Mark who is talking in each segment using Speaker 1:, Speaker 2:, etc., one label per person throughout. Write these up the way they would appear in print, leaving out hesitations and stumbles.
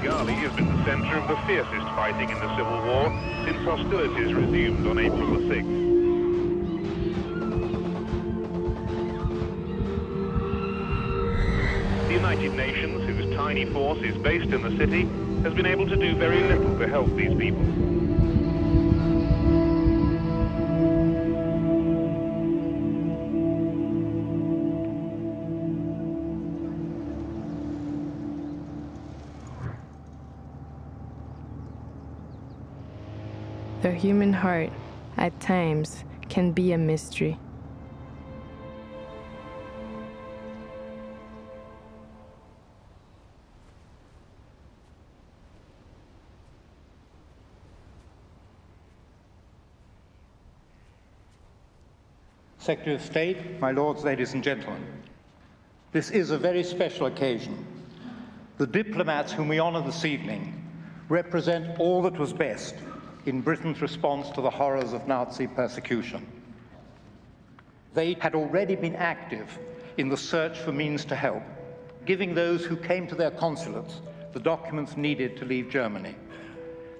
Speaker 1: Kigali has been the centre of the fiercest fighting in the Civil War since hostilities resumed on April the 6th. The United Nations, whose tiny force is based in the city, has been able to do very little to help these people.
Speaker 2: The human heart, at times, can be a mystery.
Speaker 3: Secretary of State, my lords, ladies and gentlemen, this is a very special occasion. The diplomats whom we honour this evening represent all that was best in Britain's response to the horrors of Nazi persecution. They had already been active in the search for means to help, giving those who came to their consulates the documents needed to leave Germany.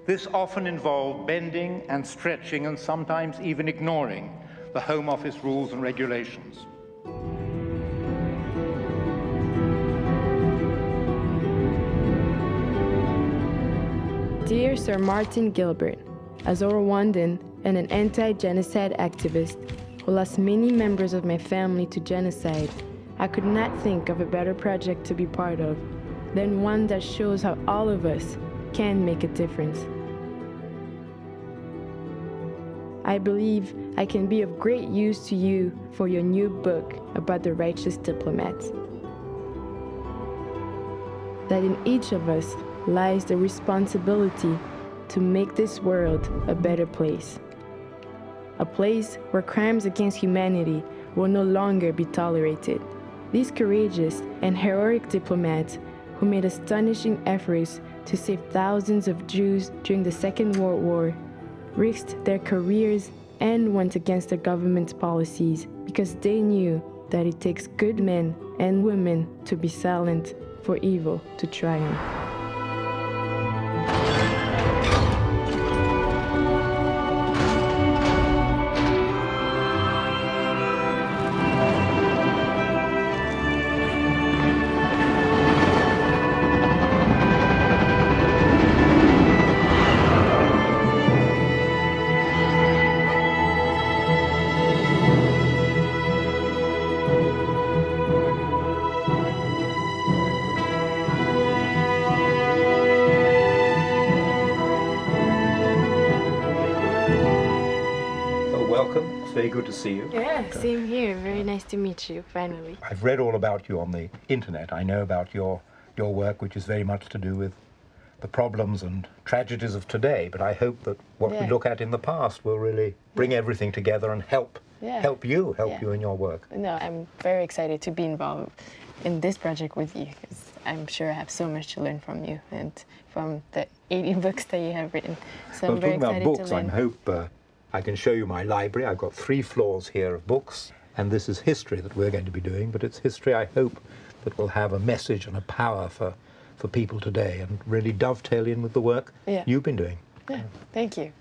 Speaker 3: This often involved bending and stretching and sometimes even ignoring the Home Office rules and regulations.
Speaker 2: Dear Sir Martin Gilbert, as a Rwandan and an anti-genocide activist who lost many members of my family to genocide, I could not think of a better project to be part of than one that shows how all of us can make a difference. I believe I can be of great use to you for your new book about the righteous diplomats. That in each of us lies the responsibility to make this world a better place. A place where crimes against humanity will no longer be tolerated. These courageous and heroic diplomats who made astonishing efforts to save thousands of Jews during the Second World War risked their careers and went against the government's policies because they knew that it takes good men and women to be silent for evil to triumph.
Speaker 3: Very good to see you.
Speaker 2: Yeah, same here. Very nice to meet you, finally.
Speaker 3: I've read all about you on the internet. I know about your work, which is very much to do with the problems and tragedies of today, but I hope that what we look at in the past will really bring everything together and help you in your work.
Speaker 2: No, I'm very excited to be involved in this project with you, because I'm sure I have so much to learn from you and from the 80 books that you have written. So I'm very excited
Speaker 3: talking about books,
Speaker 2: to learn.
Speaker 3: I hope I can show you my library. I've got 3 floors here of books, and this is history that we're going to be doing, but it's history I hope that will have a message and a power for people today and really dovetail in with the work you've been doing.
Speaker 2: Yeah, thank you.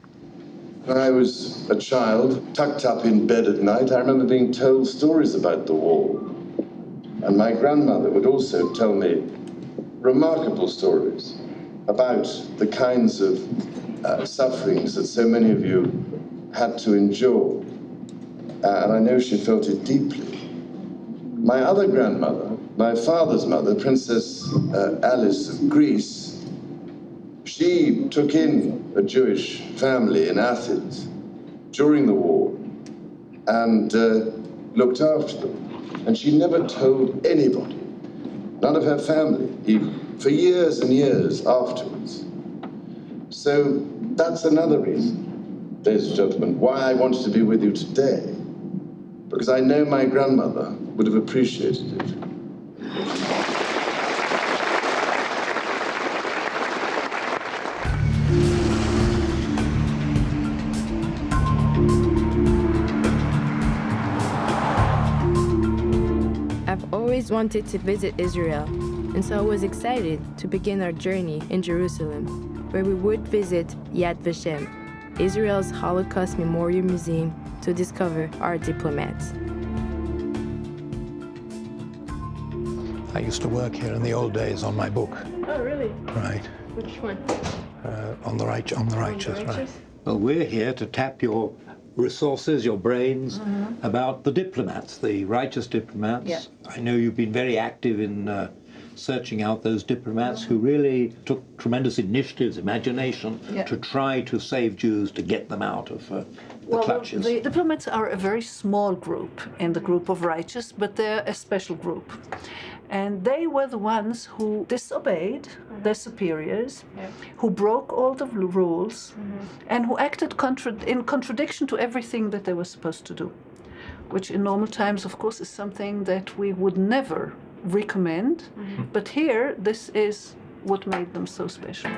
Speaker 4: When I was a child, tucked up in bed at night, I remember being told stories about the war. And my grandmother would also tell me remarkable stories about the kinds of sufferings that so many of you had to endure, and I know she felt it deeply. My other grandmother, my father's mother, Princess Alice of Greece, she took in a Jewish family in Athens during the war and looked after them. And she never told anybody, none of her family, even, for years and years afterwards. So that's another reason, ladies and gentlemen, why I wanted to be with you today, because I know my grandmother would have appreciated it.
Speaker 2: I've always wanted to visit Israel, And so I was excited to begin our journey in Jerusalem, where we would visit Yad Vashem, Israel's Holocaust Memorial Museum, to discover our diplomats.
Speaker 5: I used to work here in the old days on my book.
Speaker 2: Oh, really?
Speaker 5: Right.
Speaker 2: Which one?
Speaker 5: On the righteous, right.
Speaker 6: Well, we're here to tap your resources, your brains, about the diplomats, the righteous diplomats.
Speaker 7: Yeah.
Speaker 6: I know you've been very active in searching out those diplomats who really took tremendous initiatives, imagination, to try to save Jews, to get them out of the clutches.
Speaker 7: The diplomats are a very small group in the group of righteous, but they're a special group. And they were the ones who disobeyed their superiors, who broke all the rules, and who acted in contradiction to everything that they were supposed to do, which in normal times, of course, is something that we would never recommend. But here, this is what made them so special.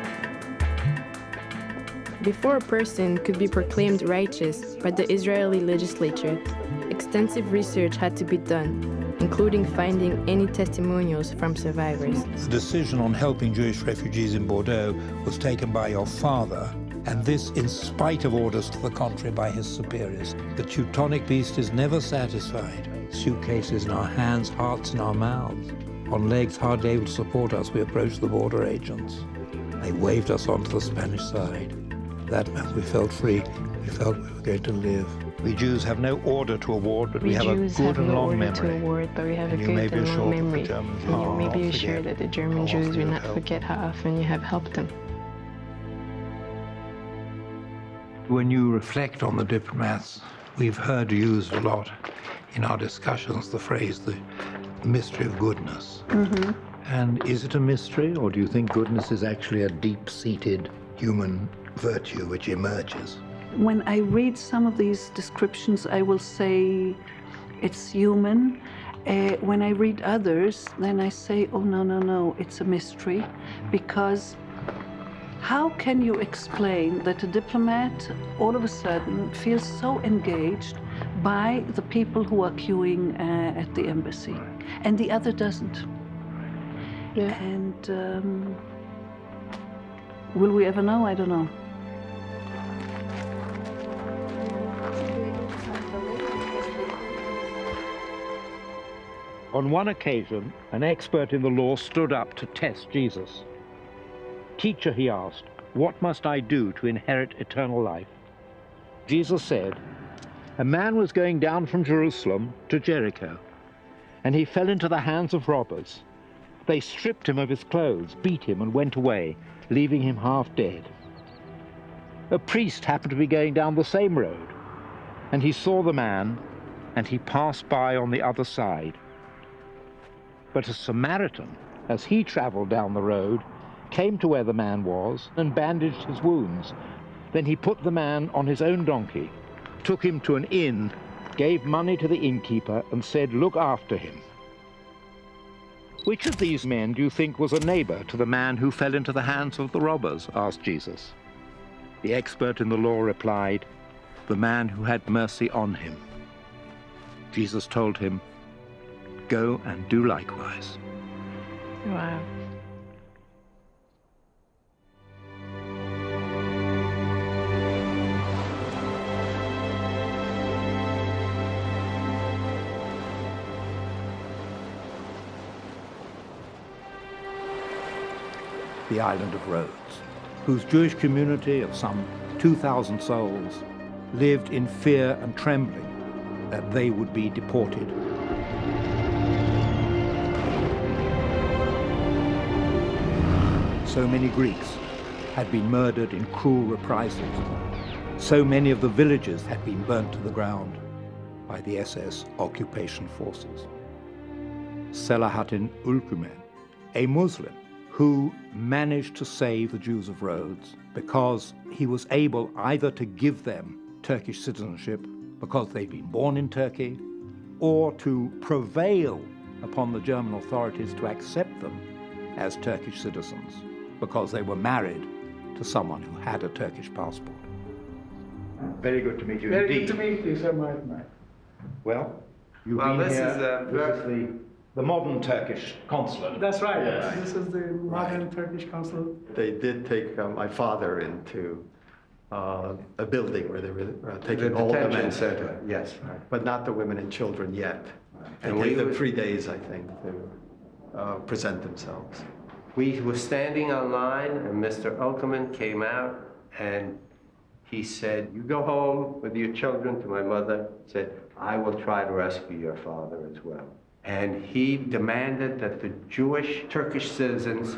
Speaker 2: Before a person could be proclaimed righteous by the Israeli legislature, extensive research had to be done, including finding any testimonials from survivors.
Speaker 5: The decision on helping Jewish refugees in Bordeaux was taken by your father, and this in spite of orders to the contrary by his superiors. The Teutonic beast is never satisfied. Suitcases in our hands, hearts in our mouths. On legs hardly able to support us, we approached the border agents. They waved us onto the Spanish side. That meant we felt free. We felt we were going to live. We Jews have no order to award, but we have a good and long memory.
Speaker 2: And you may be assured that the German Jews will not forget how often you have helped them.
Speaker 5: When you reflect on the diplomats, we've heard used a lot in our discussions the phrase, the mystery of goodness. And is it a mystery, or do you think goodness is actually a deep-seated human virtue which emerges?
Speaker 7: When I read some of these descriptions, I will say it's human. When I read others, then I say, oh, no, it's a mystery. Because how can you explain that a diplomat all of a sudden feels so engaged by the people who are queuing at the embassy, and the other doesn't? And will we ever know? I don't know.
Speaker 6: On one occasion, an expert in the law stood up to test Jesus. "Teacher," he asked, "what must I do to inherit eternal life?" Jesus said, "A man was going down from Jerusalem to Jericho, and he fell into the hands of robbers. They stripped him of his clothes, beat him, and went away, leaving him half dead. A priest happened to be going down the same road, and he saw the man, and he passed by on the other side. But a Samaritan, as he traveled down the road, came to where the man was and bandaged his wounds. Then he put the man on his own donkey, took him to an inn, gave money to the innkeeper, and said, 'Look after him.' Which of these men do you think was a neighbor to the man who fell into the hands of the robbers?" asked Jesus. The expert in the law replied, "The man who had mercy on him." Jesus told him, "Go and do likewise."
Speaker 2: Wow.
Speaker 5: The island of Rhodes, whose Jewish community of some 2,000 souls lived in fear and trembling that they would be deported. So many Greeks had been murdered in cruel reprisals. So many of the villages had been burnt to the ground by the SS occupation forces. Selahattin Ülkümen, a Muslim who managed to save the Jews of Rhodes because he was able either to give them Turkish citizenship because they'd been born in Turkey, or to prevail upon the German authorities to accept them as Turkish citizens because they were married to someone who had a Turkish passport. Very good to meet you indeed.
Speaker 8: Very good to meet you, Sir Mahatma.
Speaker 5: Well, you've
Speaker 8: Well,
Speaker 5: been
Speaker 8: this
Speaker 5: here.
Speaker 8: is a
Speaker 5: This is the The modern Turkish consulate.
Speaker 8: That's right.
Speaker 9: Yes.
Speaker 8: This is the modern Turkish consulate.
Speaker 9: They did take my father into a building where they were taking all the men.
Speaker 10: Center.
Speaker 9: Yes, but not the women and children yet.
Speaker 10: And
Speaker 9: It
Speaker 10: we
Speaker 9: gave them
Speaker 10: were-
Speaker 9: 3 days, I think, to present themselves.
Speaker 10: We were standing online, and Mr. Okerman came out, and he said, "You go home with your children," to my mother, said, "I will try to rescue your father as well." And he demanded that the Jewish Turkish citizens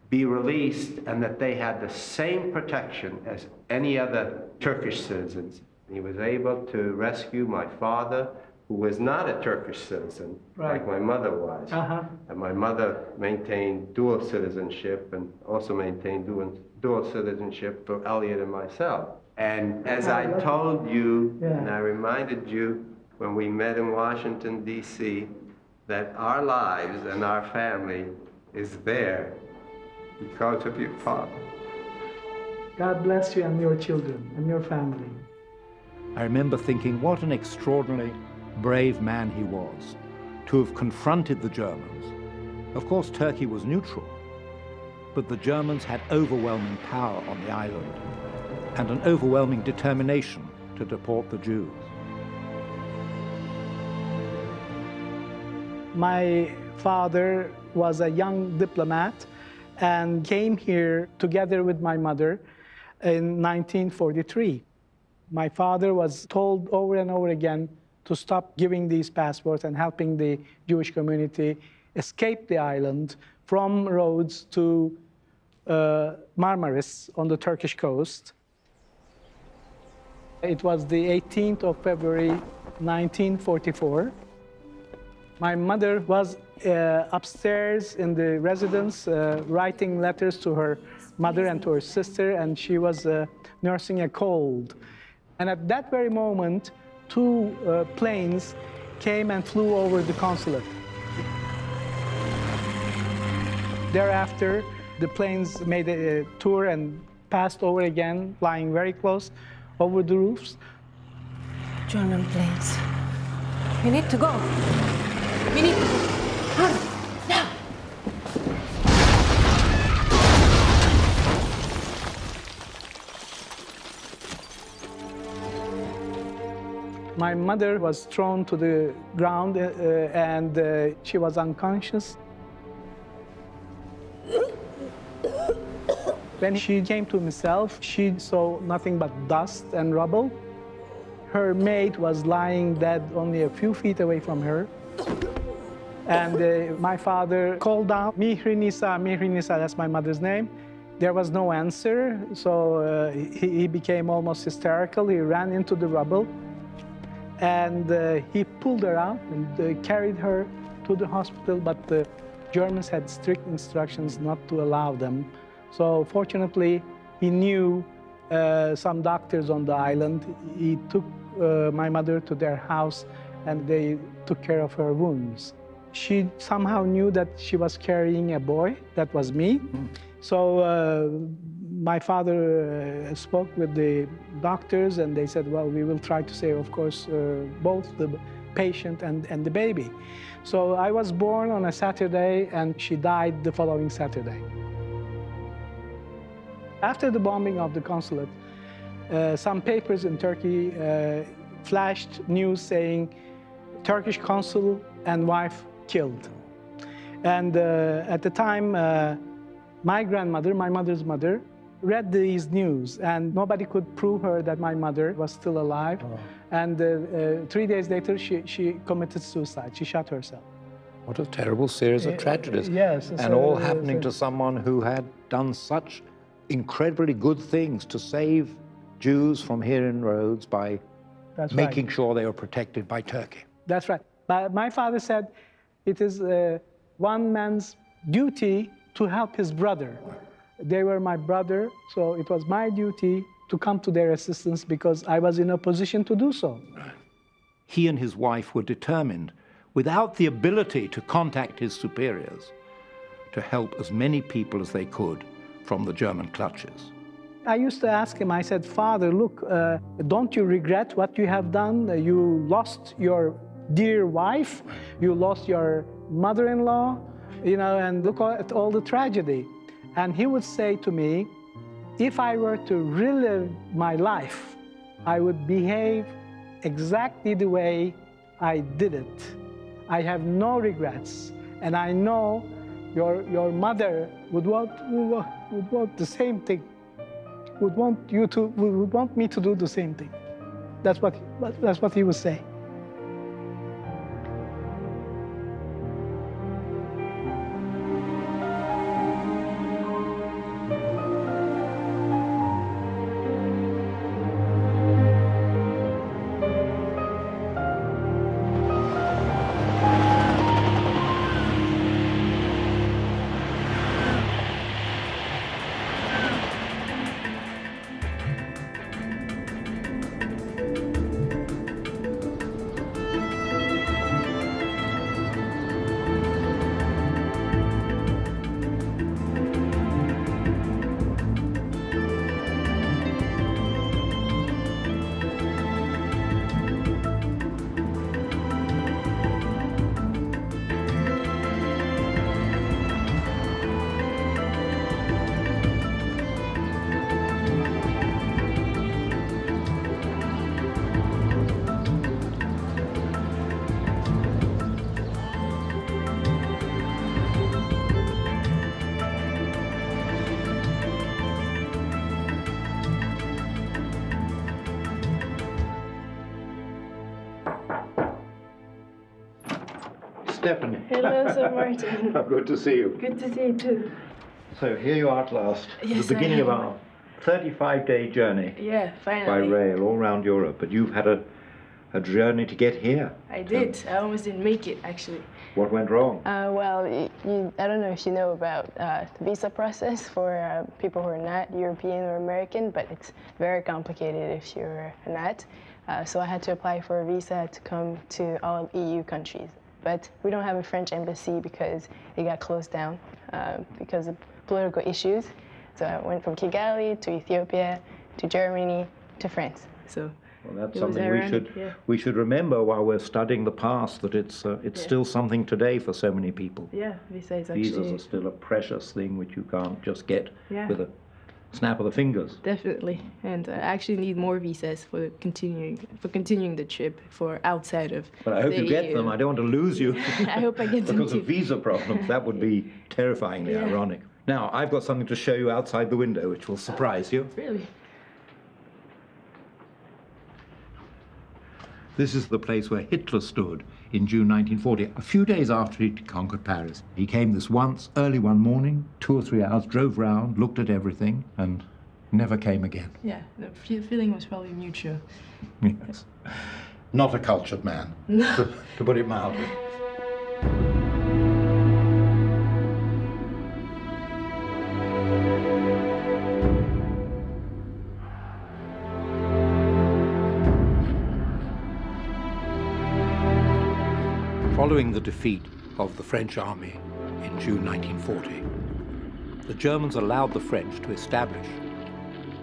Speaker 10: be released and that they had the same protection as any other Turkish citizens. He was able to rescue my father, who was not a Turkish citizen, like my mother was. And my mother maintained dual citizenship and also maintained dual citizenship for Elliot and myself. And as I told you, and I reminded you when we met in Washington, D.C., that our lives and our family is there because of your father.
Speaker 8: God bless you and your children and your family.
Speaker 5: I remember thinking what an extraordinarily brave man he was to have confronted the Germans. Of course, Turkey was neutral, but the Germans had overwhelming power on the island and an overwhelming determination to deport the Jews.
Speaker 8: My father was a young diplomat and came here together with my mother in 1943. My father was told over and over again to stop giving these passports and helping the Jewish community escape the island from Rhodes to Marmaris on the Turkish coast. It was the 18th of February, 1944. My mother was upstairs in the residence writing letters to her mother and to her sister, and she was nursing a cold. And at that very moment, 2 planes came and flew over the consulate. Thereafter, the planes made a tour and passed over again, flying very close over the roofs.
Speaker 11: German planes. We need to go. We need to go. Run, now.
Speaker 8: My mother was thrown to the ground and she was unconscious. When she came to herself, she saw nothing but dust and rubble. Her mate was lying dead only a few feet away from her. And my father called out, Mihri Nisa, that's my mother's name. There was no answer, so he became almost hysterical. He ran into the rubble, and he pulled her out and carried her to the hospital, but the Germans had strict instructions not to allow them. So fortunately, he knew some doctors on the island. He took my mother to their house, and they took care of her wounds. She somehow knew that she was carrying a boy. That was me. So my father spoke with the doctors, and they said, well, we will try to save, of course, both the patient and the baby. So I was born on a Saturday, and she died the following Saturday. After the bombing of the consulate, some papers in Turkey flashed news saying Turkish consul and wife killed. And at the time, my grandmother, my mother's mother, read these news, and nobody could prove her that my mother was still alive. Oh. And 3 days later, she committed suicide. She shot herself.
Speaker 5: What a terrible series of tragedies.
Speaker 8: Yes.
Speaker 5: And all happening to someone who had done such incredibly good things to save Jews from here in Rhodes by making sure they were protected by Turkey.
Speaker 8: That's right. But my father said it is one man's duty to help his brother. They were my brother, so it was my duty to come to their assistance because I was in a position to do so.
Speaker 5: He and his wife were determined, without the ability to contact his superiors, to help as many people as they could from the German clutches.
Speaker 8: I used to ask him, I said, Father, look, don't you regret what you have done? You lost your dear wife, you lost your mother-in-law, you know, and look at all the tragedy. And he would say to me, if I were to relive my life, I would behave exactly the way I did it. I have no regrets, and I know your mother would want the same thing. Would want me to do the same thing. That's what he would say.
Speaker 6: Stephanie.
Speaker 2: Hello, Sir Martin.
Speaker 6: Good to see you.
Speaker 2: Good to see you too.
Speaker 6: So here you are at last,
Speaker 2: Yes,
Speaker 6: the beginning
Speaker 2: I
Speaker 6: of
Speaker 2: am.
Speaker 6: our 35-day journey
Speaker 2: Yeah,
Speaker 6: by
Speaker 2: finally.
Speaker 6: rail all around Europe. But you've had a journey to get here.
Speaker 2: I did. I almost didn't make it, actually.
Speaker 6: What went wrong?
Speaker 12: Well, I don't know if you know about the visa process for people who are not European or American, but it's very complicated if you're not. So I had to apply for a visa to come to all EU countries. But we don't have a French embassy because it got closed down because of political issues. So I went from Kigali to Ethiopia to Germany to France. So
Speaker 6: Well, that's
Speaker 12: it was
Speaker 6: something
Speaker 12: ironic,
Speaker 6: we should remember while we're studying the past, that it's still something today for so many people.
Speaker 2: Yeah, visas
Speaker 6: Visas
Speaker 2: actually.
Speaker 6: are still a precious thing which you can't just get
Speaker 2: Yeah.
Speaker 6: with a snap of the fingers.
Speaker 2: Definitely, and I actually need more visas for continuing the trip for outside of.
Speaker 6: But I hope
Speaker 2: the
Speaker 6: you get
Speaker 2: EU.
Speaker 6: them. I don't want to lose you.
Speaker 2: I hope I get them
Speaker 6: because
Speaker 2: too.
Speaker 6: of visa problems. That would be terrifyingly
Speaker 2: Yeah.
Speaker 6: ironic. Now, I've got something to show you outside the window, which will surprise you.
Speaker 2: Really?
Speaker 5: This is the place where Hitler stood in June 1940, a few days after he'd conquered Paris. He came this once, early one morning, 2 or 3 hours, drove round, looked at everything, and never came again.
Speaker 2: Yeah, the feeling was probably mutual.
Speaker 5: Yes. Not a cultured man,
Speaker 2: No.
Speaker 5: to put it mildly. Following the defeat of the French army in June 1940, the Germans allowed the French to establish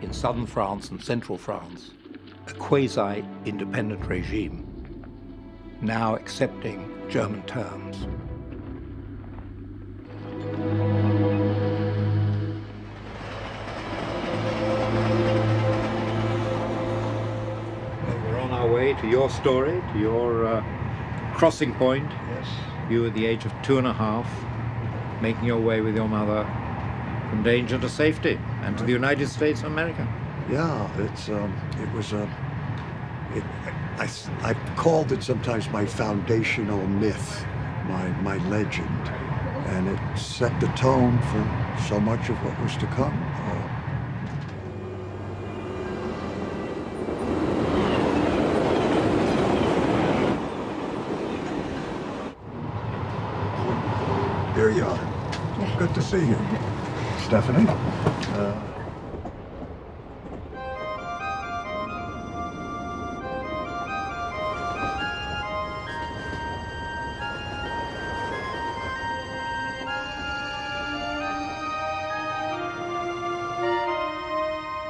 Speaker 5: in southern France and central France a quasi-independent regime, now accepting German terms. We're on our way to your story, to your crossing point.
Speaker 13: Yes.
Speaker 5: You at the age of 2½, making your way with your mother from danger to safety and to the United States of America.
Speaker 13: Yeah, I called it sometimes my foundational myth, my legend, and it set the tone for so much of what was to come. There you are. Good to see you, Stephanie.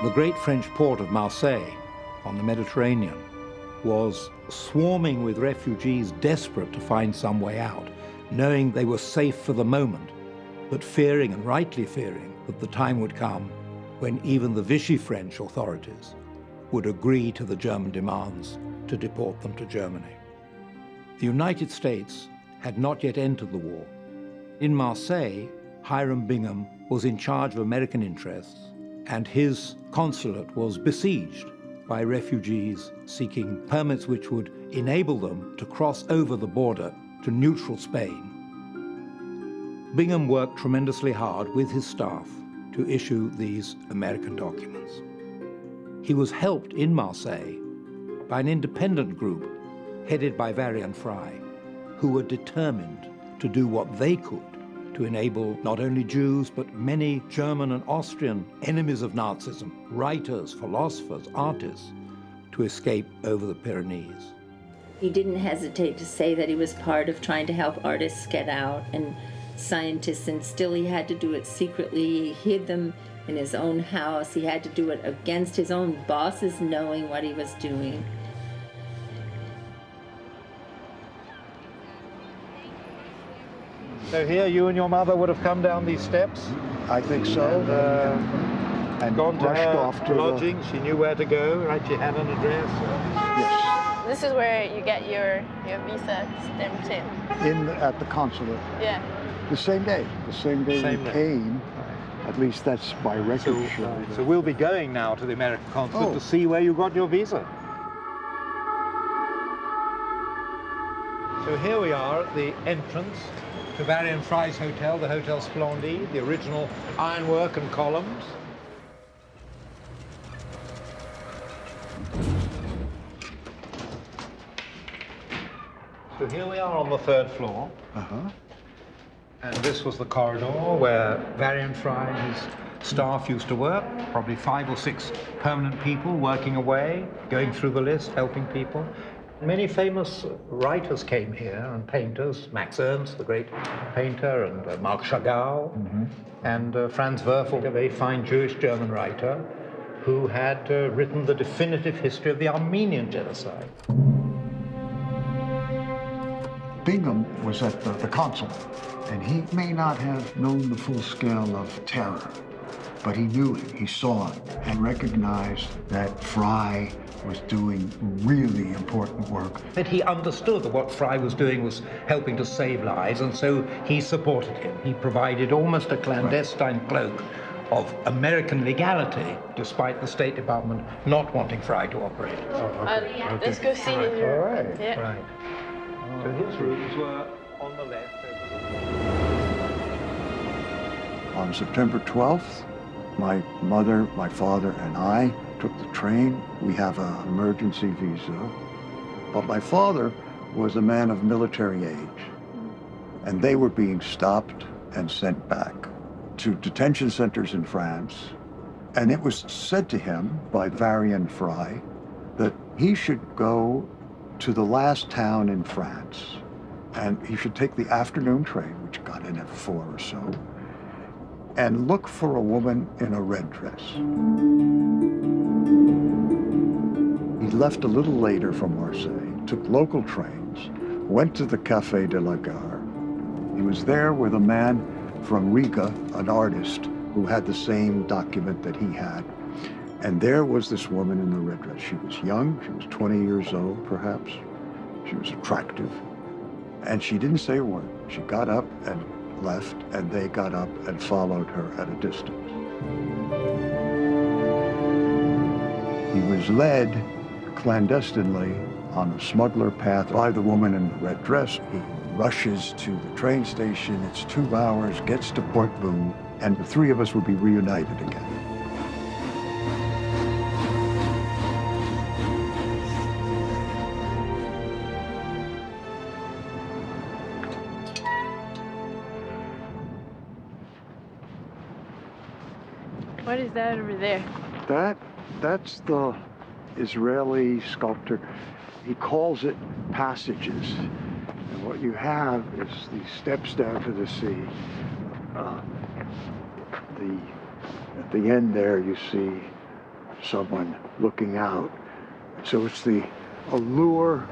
Speaker 5: The great French port of Marseille on the Mediterranean was swarming with refugees desperate to find some way out. knowing they were safe for the moment, but fearing, and rightly fearing, that the time would come when even the Vichy French authorities would agree to the German demands to deport them to Germany. The United States had not yet entered the war. In Marseille, Hiram Bingham was in charge of American interests, and his consulate was besieged by refugees seeking permits which would enable them to cross over the border to neutral Spain. Bingham worked tremendously hard with his staff to issue these American documents. He was helped in Marseille by an independent group headed by Varian Fry, who were determined to do what they could to enable not only Jews, but many German and Austrian enemies of Nazism, writers, philosophers, artists, to escape over the Pyrenees.
Speaker 14: He didn't hesitate to say that he was part of trying to help artists get out and scientists, and still he had to do it secretly. He hid them in his own house. He had to do it against his own bosses knowing what he was doing.
Speaker 15: So here you and your mother would have come down these steps?
Speaker 13: I think so.
Speaker 15: And gone to
Speaker 13: rushed
Speaker 15: her
Speaker 13: off to
Speaker 15: lodging. She knew where to go, right? She had an address.
Speaker 13: Yes.
Speaker 12: This is where you get your visa stamped in.
Speaker 13: At the consulate.
Speaker 12: Yeah.
Speaker 13: The same day we came. At least that's by record.
Speaker 15: So we'll be going now to the American consulate to see where you got your visa. So here we are at the entrance to Varian Fry's hotel, the Hotel Splendide, the original ironwork and columns. So here we are on the 3rd floor. And this was the corridor where Varian Fry and his staff used to work, probably 5 or 6 permanent people working away, going through the list, helping people. Many famous writers came here, and painters, Max Ernst, the great painter, and Marc Chagall, and Franz Werfel, a very fine Jewish German writer, who had written the definitive history of the Armenian genocide.
Speaker 13: Bingham was at the consulate, and he may not have known the full scale of terror, but he knew it, he saw it, and recognized that Fry was doing really important work.
Speaker 5: But he understood that what Fry was doing was helping to save lives, and so he supported him. He provided almost a clandestine cloak of American legality, despite the State Department not wanting Fry to operate.
Speaker 12: Let's go see his room.
Speaker 15: All right.
Speaker 12: Yeah.
Speaker 15: Right. So his rooms were on the left.
Speaker 13: On September 12th, my mother, my father, and I took the train. We have an emergency visa. But my father was a man of military age, and they were being stopped and sent back to detention centers in France. And it was said to him by Varian Fry that he should go to the last town in France, and he should take the afternoon train, which got in at 4 or so, and look for a woman in a red dress. He left a little later from Marseille, took local trains, went to the Café de la Gare. He was there with a man from Riga, an artist, who had the same document that he had. And there was this woman in the red dress. She was young, she was 20 years old, perhaps. She was attractive. And she didn't say a word. She got up and left, and they got up and followed her at a distance. He was led clandestinely on a smuggler path by the woman in the red dress. He rushes to the train station. It's 2 hours, gets to Port Boone, and the 3 of us would be reunited again.
Speaker 12: What is that over there?
Speaker 13: That's the Israeli sculptor. He calls it passages. And what you have is these steps down to the sea. At the end there, you see someone looking out. So it's the allure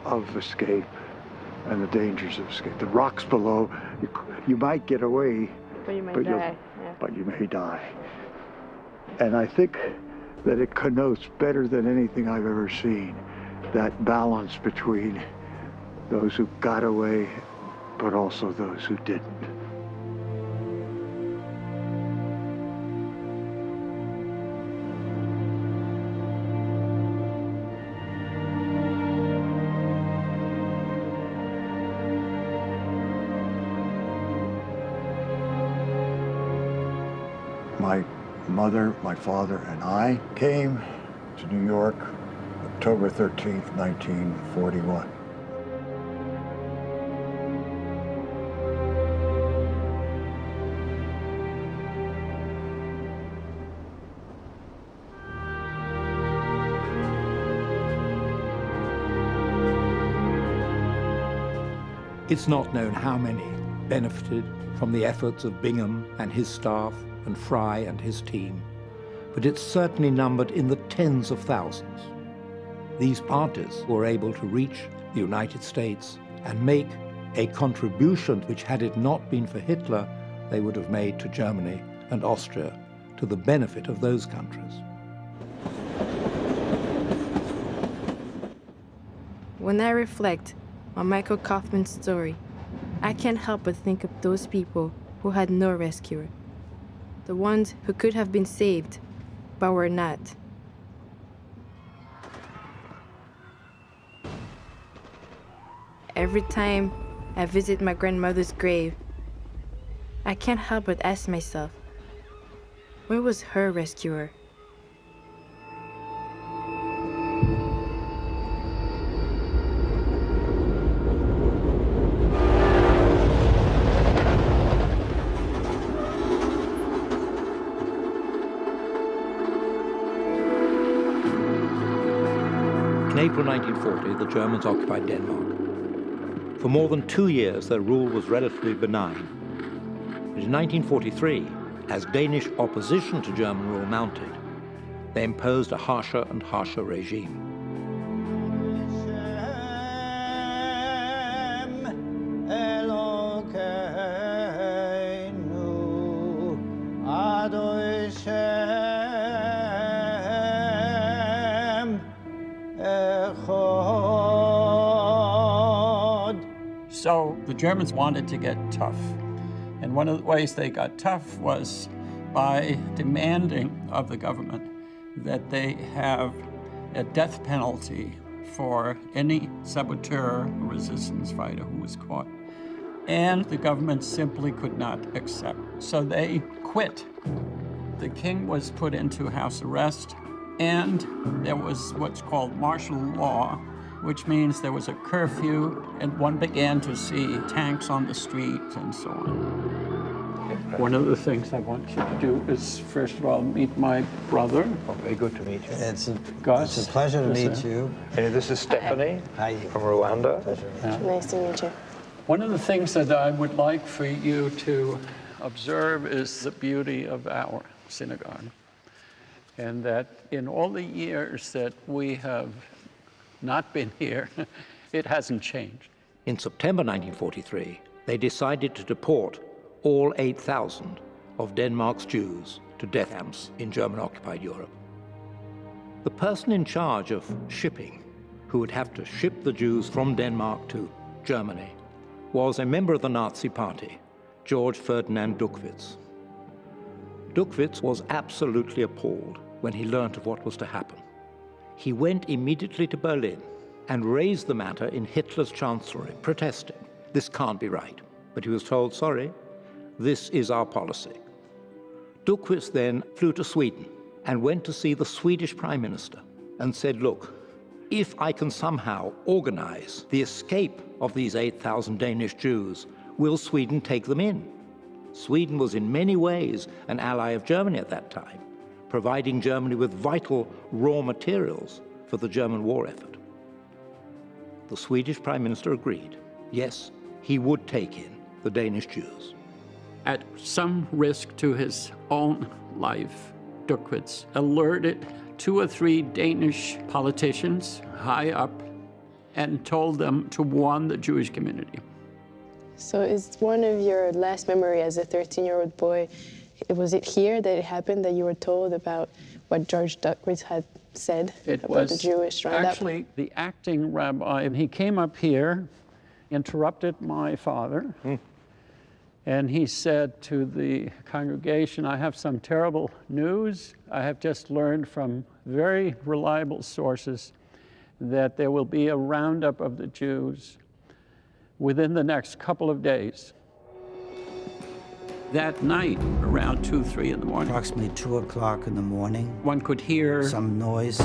Speaker 13: of escape and the dangers of escape. The rocks below, you might get away,
Speaker 12: but you may die. Yeah.
Speaker 13: But you may die. And I think that it connotes better than anything I've ever seen that balance between those who got away, but also those who didn't. My mother, my father, and I came to New York October 13th, 1941.
Speaker 5: It's not known how many benefited from the efforts of Bingham and his staff and Fry and his team, but it's certainly numbered in the tens of thousands. These parties were able to reach the United States and make a contribution which, had it not been for Hitler, they would have made to Germany and Austria, to the benefit of those countries.
Speaker 2: When I reflect on Michael Kaufman's story, I can't help but think of those people who had no rescuer, the ones who could have been saved, but were not. Every time I visit my grandmother's grave, I can't help but ask myself, where was her rescuer?
Speaker 5: In April 1940, the Germans occupied Denmark. For more than 2 years, their rule was relatively benign. But in 1943, as Danish opposition to German rule mounted, they imposed a harsher and harsher regime.
Speaker 16: So the Germans wanted to get tough. And one of the ways they got tough was by demanding of the government that they have a death penalty for any saboteur or resistance fighter who was caught. And the government simply could not accept. So they quit. The king was put into house arrest, and there was what's called martial law, which means there was a curfew, and one began to see tanks on the street and so on. One of the things I want you to do is, first of all, meet my brother.
Speaker 15: Oh, very good to meet you.
Speaker 16: Gus.
Speaker 15: It's a pleasure to meet you. And this is Stephanie from Rwanda.
Speaker 12: Nice to meet you.
Speaker 16: One of the things that I would like for you to observe is the beauty of our synagogue. And that in all the years that we have not been here, it hasn't changed.
Speaker 5: In September 1943, they decided to deport all 8,000 of Denmark's Jews to death camps in German-occupied Europe. The person in charge of shipping, who would have to ship the Jews from Denmark to Germany, was a member of the Nazi Party, George Ferdinand Duckwitz. Duckwitz was absolutely appalled when he learned of what was to happen. He went immediately to Berlin and raised the matter in Hitler's chancellery, protesting, "This can't be right." But he was told, "Sorry, this is our policy." Duckwitz then flew to Sweden and went to see the Swedish Prime Minister and said, "Look, if I can somehow organize the escape of these 8,000 Danish Jews, will Sweden take them in?" Sweden was in many ways an ally of Germany at that time, providing Germany with vital raw materials for the German war effort. The Swedish Prime Minister agreed. Yes, he would take in the Danish Jews.
Speaker 16: At some risk to his own life, Duckwitz alerted 2 or 3 Danish politicians high up and told them to warn the Jewish community.
Speaker 12: So is one of your last memory as a 13-year-old boy, was it here that it happened, that you were told about what George Duckwitz had said about the Jewish roundup?
Speaker 16: Actually the acting rabbi. He came up here, interrupted my father, and he said to the congregation, I have some terrible news. I have just learned from very reliable sources that there will be a roundup of the Jews within the next couple of days. That night, around 2, 3 in the morning.
Speaker 17: Approximately 2 o'clock in the morning.
Speaker 16: One could hear
Speaker 17: some noise.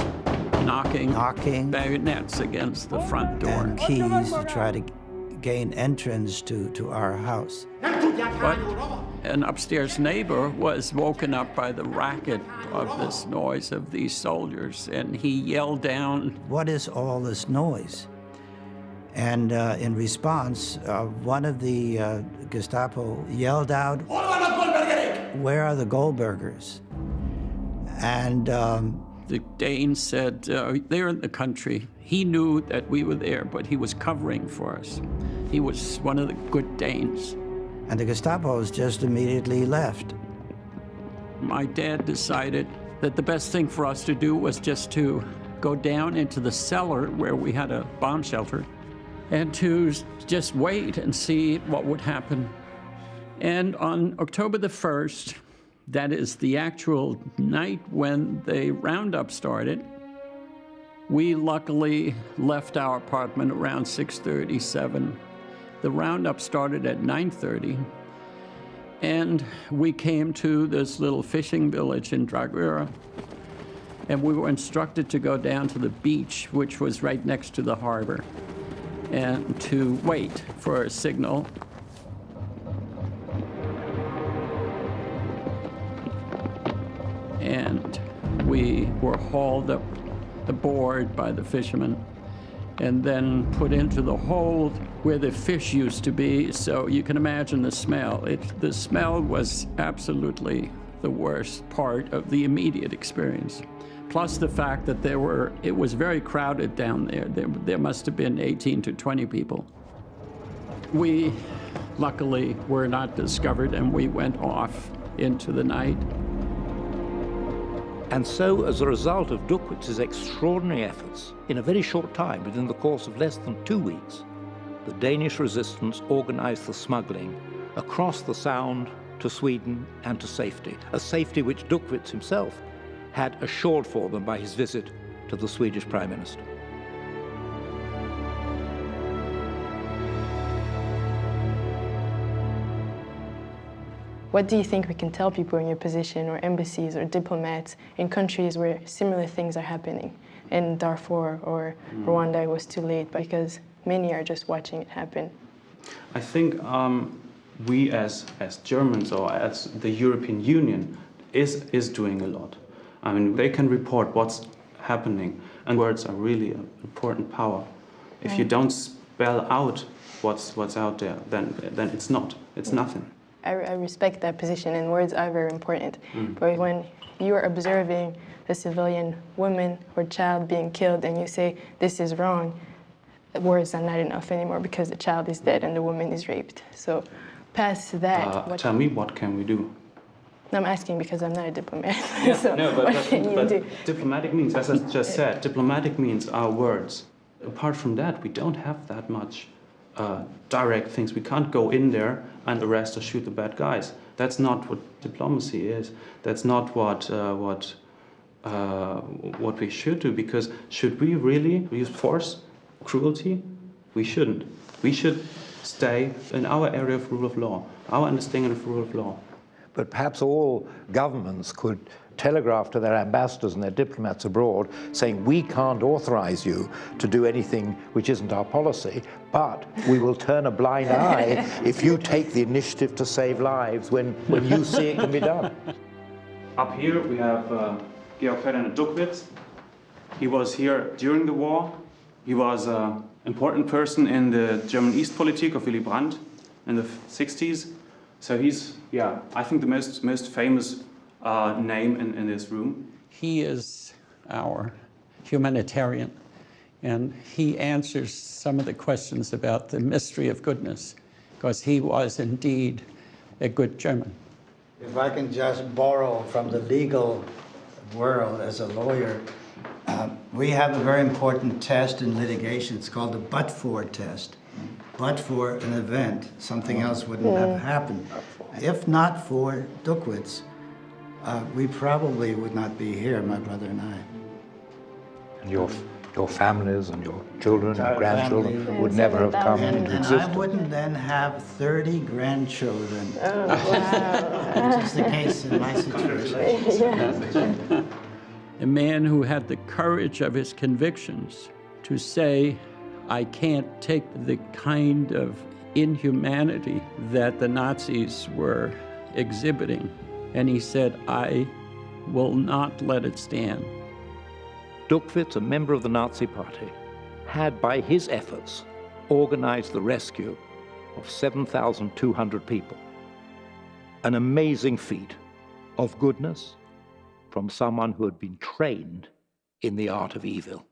Speaker 16: Knocking. Bayonets against the front door.
Speaker 17: And keys to try to gain entrance to our house.
Speaker 16: But an upstairs neighbor was woken up by the racket of this noise of these soldiers, and he yelled down,
Speaker 17: "What is all this noise?" And in response, one of the Gestapo yelled out, "Where are the Goldbergers?" And
Speaker 16: the Dane said, they're in the country. He knew that we were there, but he was covering for us. He was one of the good Danes.
Speaker 17: And the Gestapos just immediately left.
Speaker 16: My dad decided that the best thing for us to do was just to go down into the cellar where we had a bomb shelter and to just wait and see what would happen. And on October the 1st, that is the actual night when the roundup started, we luckily left our apartment around 6:37. The roundup started at 9:30, and we came to this little fishing village in Dragura, and we were instructed to go down to the beach, which was right next to the harbor, and to wait for a signal. And we were hauled up aboard by the fishermen and then put into the hold where the fish used to be. So you can imagine the smell. The smell was absolutely the worst part of the immediate experience. Plus the fact that it was very crowded down there. There must have been 18 to 20 people. We luckily were not discovered, and we went off into the night.
Speaker 5: And so, as a result of Duckwitz's extraordinary efforts, in a very short time, within the course of less than 2 weeks, the Danish resistance organized the smuggling across the Sound to Sweden and to safety, a safety which Duckwitz himself had assured for them by his visit to the Swedish Prime Minister.
Speaker 12: What do you think we can tell people in your position, or embassies or diplomats in countries where similar things are happening? In Darfur or Rwanda, it was too late because many are just watching it happen.
Speaker 18: I think we as Germans, or as the European Union, is doing a lot. I mean, they can report what's happening, and words are really an important power. If you don't spell out what's out there, then it's nothing.
Speaker 12: I respect that position, and words are very important. But when you are observing a civilian woman or child being killed and you say, this is wrong, words are not enough anymore because the child is dead and the woman is raped. So past that...
Speaker 18: Tell me, what can we do?
Speaker 12: I'm asking because I'm not a diplomat.
Speaker 18: Yeah,
Speaker 12: so
Speaker 18: no,
Speaker 12: what can you do?
Speaker 18: Diplomatic means, as I just said, diplomatic means our words. Apart from that, we don't have that much direct things. We can't go in there and arrest or shoot the bad guys. That's not what diplomacy is. That's not what we should do. Because should we really use force, cruelty? We shouldn't. We should stay in our area of rule of law, our understanding of rule of law.
Speaker 5: But perhaps all governments could telegraph to their ambassadors and their diplomats abroad saying, we can't authorize you to do anything which isn't our policy, but we will turn a blind eye if you take the initiative to save lives when you see it can be done.
Speaker 18: Up here we have Georg Ferdinand Duckwitz. He was here during the war. He was an important person in the German Eastpolitik of Willy Brandt in the 60s. So he's, yeah, I think the most famous name in this room.
Speaker 16: He is our humanitarian. And he answers some of the questions about the mystery of goodness, because he was indeed a good German.
Speaker 17: If I can just borrow from the legal world as a lawyer, we have a very important test in litigation. It's called the but-for test. But for an event, something else wouldn't have happened. If not for Duckwitz, we probably would not be here, my brother and I.
Speaker 5: And your families and your children and grandchildren would never have come into existence.
Speaker 17: And I wouldn't then have 30 grandchildren, which is the case in my situation.
Speaker 16: A man who had the courage of his convictions to say, I can't take the kind of inhumanity that the Nazis were exhibiting. And he said, I will not let it stand.
Speaker 5: Duckwitz, a member of the Nazi Party, had, by his efforts, organized the rescue of 7,200 people. An amazing feat of goodness from someone who had been trained in the art of evil.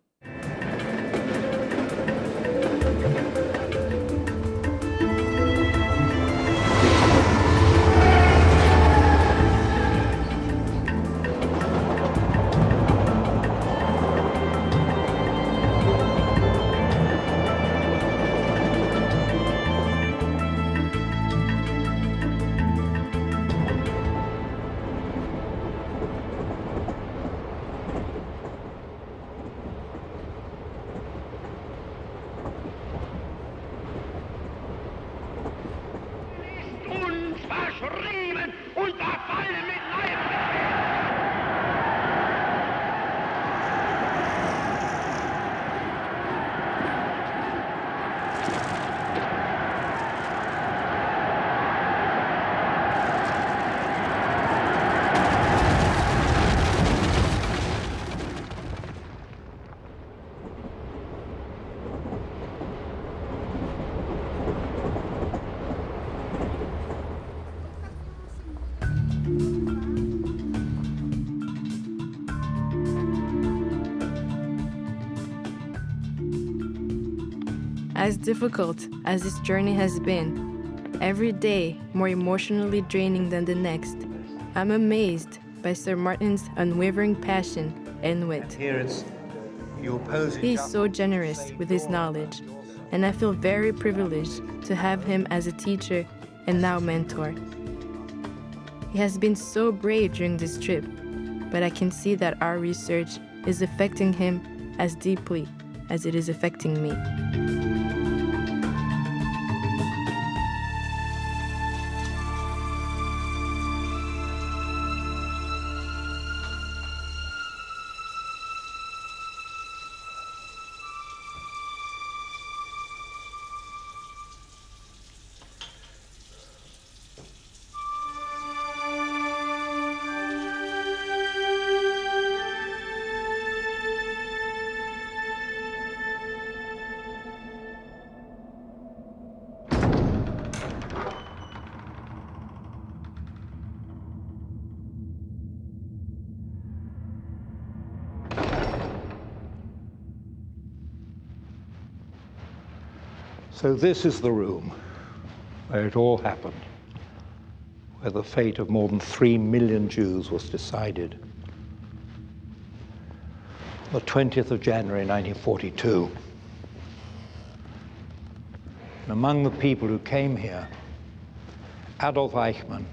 Speaker 2: As difficult as this journey has been, every day more emotionally draining than the next, I'm amazed by Sir Martin's unwavering passion and wit. He is so generous with his knowledge, and I feel very privileged to have him as a teacher and now mentor. He has been so brave during this trip, but I can see that our research is affecting him as deeply as it is affecting me.
Speaker 5: So this is the room where it all happened, where the fate of more than 3 million Jews was decided. The 20th of January, 1942. And among the people who came here, Adolf Eichmann,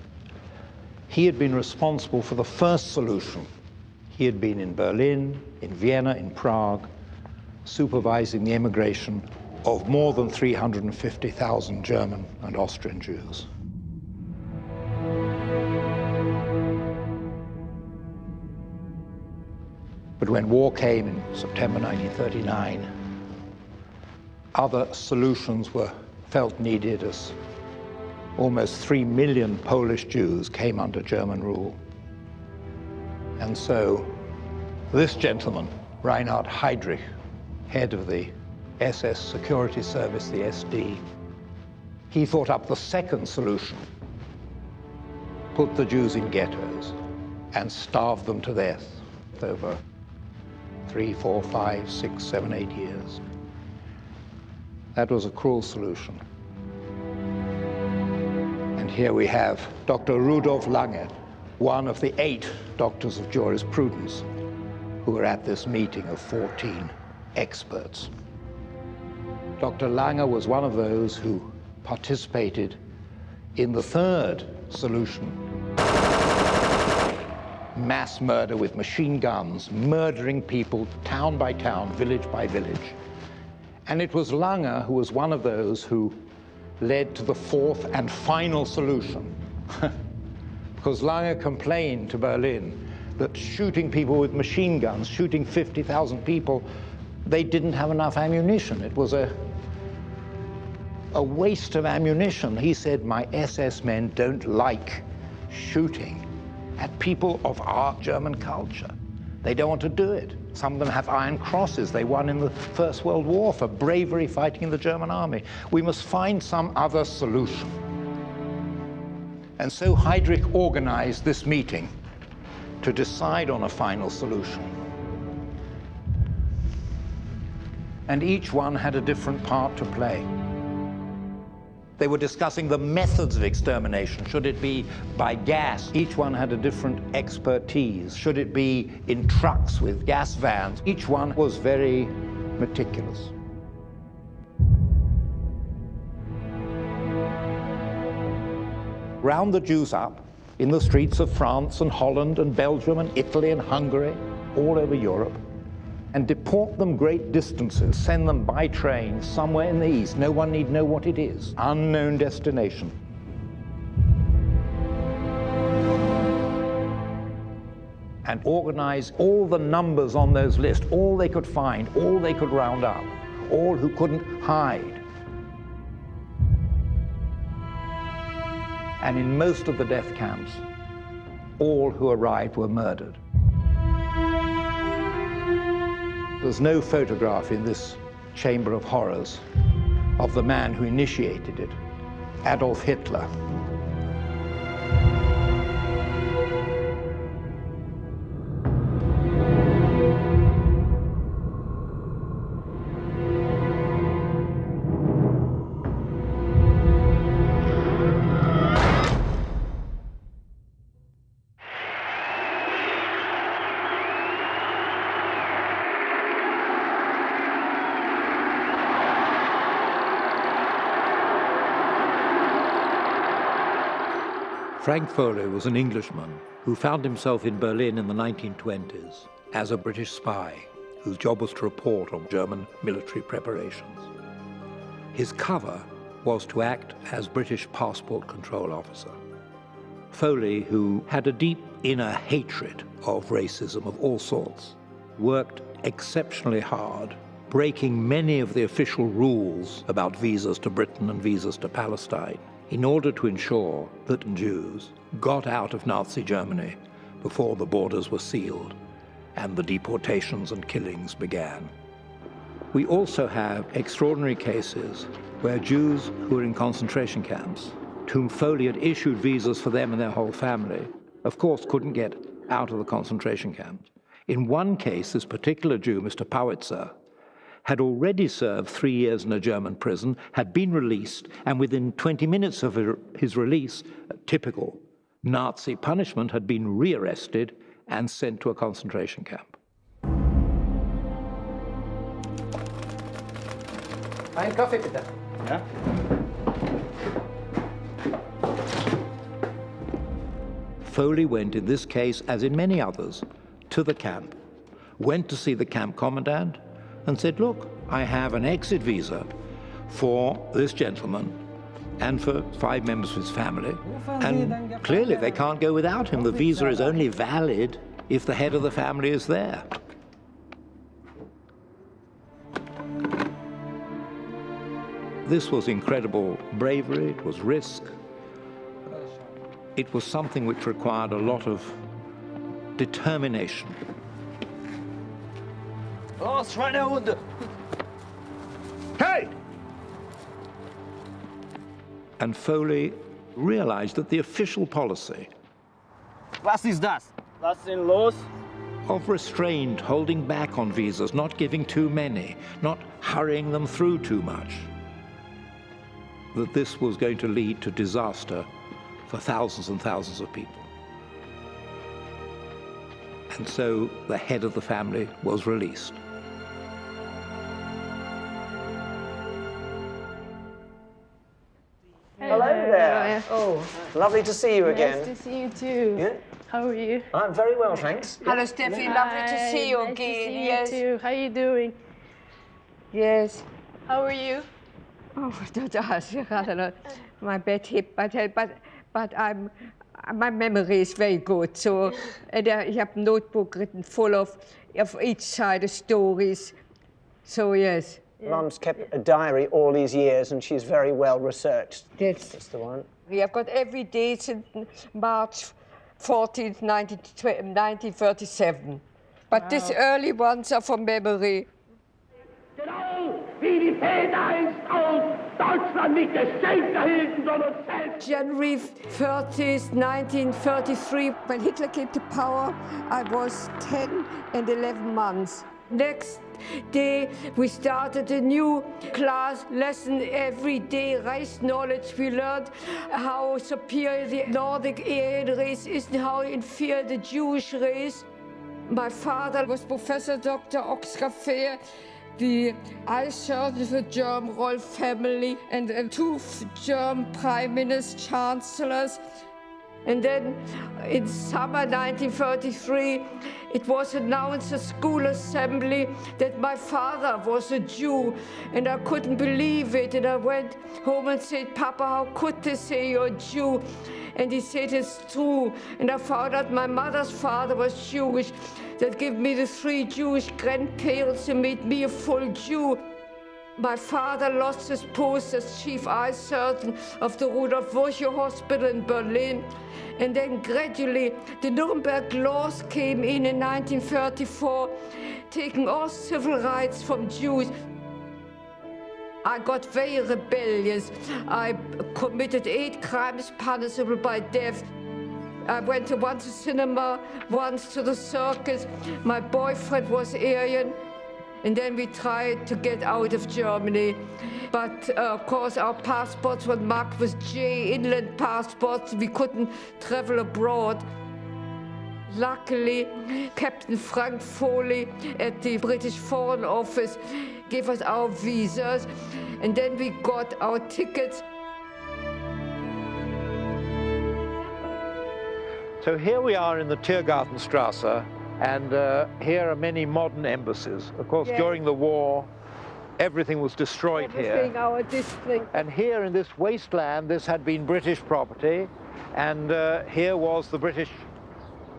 Speaker 5: he had been responsible for the first solution. He had been in Berlin, in Vienna, in Prague, supervising the immigration of more than 350,000 German and Austrian Jews. But when war came in September 1939, other solutions were felt needed as almost 3 million Polish Jews came under German rule. And so this gentleman, Reinhard Heydrich, head of the SS Security Service, the SD, he thought up the second solution: put the Jews in ghettos and starve them to death over 3, 4, 5, 6, 7, 8 years. That was a cruel solution. And here we have Dr. Rudolf Lange, one of the 8 doctors of jurisprudence who were at this meeting of 14 experts. Dr. Lange was one of those who participated in the 3rd solution. Mass murder with machine guns, murdering people town by town, village by village. And it was Lange who was one of those who led to the 4th and final solution. Because Lange complained to Berlin that shooting people with machine guns, shooting 50,000 people, they didn't have enough ammunition. It was a waste of ammunition. He said, my SS men don't like shooting at people of our German culture. They don't want to do it. Some of them have iron crosses. They won in the First World War for bravery fighting in the German army. We must find some other solution. And so Heydrich organized this meeting to decide on a final solution. And each one had a different part to play. They were discussing the methods of extermination. Should it be by gas? Each one had a different expertise. Should it be in trucks with gas vans? Each one was very meticulous. Round the Jews up in the streets of France and Holland and Belgium and Italy and Hungary, all over Europe, and deport them great distances, send them by train somewhere in the east. No one need know what it is. Unknown destination. And organize all the numbers on those lists, all they could find, all they could round up, all who couldn't hide. And in most of the death camps, all who arrived were murdered. There's no photograph in this chamber of horrors of the man who initiated it, Adolf Hitler. Frank Foley was an Englishman who found himself in Berlin in the 1920s as a British spy whose job was to report on German military preparations. His cover was to act as British passport control officer. Foley, who had a deep inner hatred of racism of all sorts, worked exceptionally hard, breaking many of the official rules about visas to Britain and visas to Palestine, in order to ensure that Jews got out of Nazi Germany before the borders were sealed and the deportations and killings began. We also have extraordinary cases where Jews who were in concentration camps, to whom Foley had issued visas for them and their whole family, of course couldn't get out of the concentration camps. In one case, this particular Jew, Mr. Powitzer, had already served 3 years in a German prison, had been released, and within 20 minutes of his release, a typical Nazi punishment, had been rearrested and sent to a concentration camp.
Speaker 19: Ein Kaffee bitte. Ja?
Speaker 5: Foley went, in this case, as in many others, to the camp, went to see the camp commandant, and said, look, I have an exit visa for this gentleman and for 5 members of his family, and clearly they can't go without him. The visa is only valid if the head of the family is there. This was incredible bravery, it was risk. It was something which required a lot of determination.
Speaker 19: Oh, Schweinehunde!
Speaker 5: Hey! And Foley realized that the official policy...
Speaker 19: Was ist das? Lass ihn los.
Speaker 5: of restraint, holding back on visas, not giving too many, not hurrying them through too much, that this was going to lead to disaster for thousands and thousands of people. And so the head of the family was released.
Speaker 20: Hello there. Oh, lovely to see you again.
Speaker 12: Nice to see you too.
Speaker 20: Yeah?
Speaker 12: How are you?
Speaker 20: I'm very well, thanks.
Speaker 21: Hello, Steffi. Lovely to see you again.
Speaker 12: Nice to see you too. How are you doing?
Speaker 21: Yes.
Speaker 12: How are you?
Speaker 21: Oh, my bad hip, but my memory is very good. So, and I have a notebook written full of each side of stories. So yes.
Speaker 20: Mum's kept a diary all these years, and she's very well researched. That's the one.
Speaker 21: We have got every day since March 14th, 1937. But
Speaker 20: Wow.
Speaker 21: these early ones are from memory. January 30th, 1933, when Hitler came to power, I was 10 and 11 months. Next day, we started a new class lesson every day, race knowledge. We learned how superior the Nordic Aryan race is and how inferior the Jewish race. My father was Professor Dr. Oxrafer, the eye surgeon of the German royal family, and 2 German prime ministers, chancellors. And then in summer 1933, it was announced at school assembly that my father was a Jew, and I couldn't believe it. And I went home and said, Papa, how could they say you're a Jew? And he said, it's true. And I found out my mother's father was Jewish. That gave me the 3 Jewish grandparents and made me a full Jew. My father lost his post as chief eye surgeon of the Rudolf Virchow Hospital in Berlin. And then gradually, the Nuremberg laws came in 1934, taking all civil rights from Jews. I got very rebellious. I committed 8 crimes punishable by death. I went once to cinema, once to the circus. My boyfriend was Aryan. And then we tried to get out of Germany. But of course our passports were marked with J, inland passports. We couldn't travel abroad. Luckily, Captain Frank Foley at the British Foreign Office gave us our visas, and then we got our tickets.
Speaker 5: So here we are in the Tiergartenstrasse, and here are many modern embassies. Of course,
Speaker 21: Yes.
Speaker 5: during the war, everything was destroyed
Speaker 21: Everything,
Speaker 5: here.
Speaker 21: our district.
Speaker 5: And here in this wasteland, this had been British property, and here was the British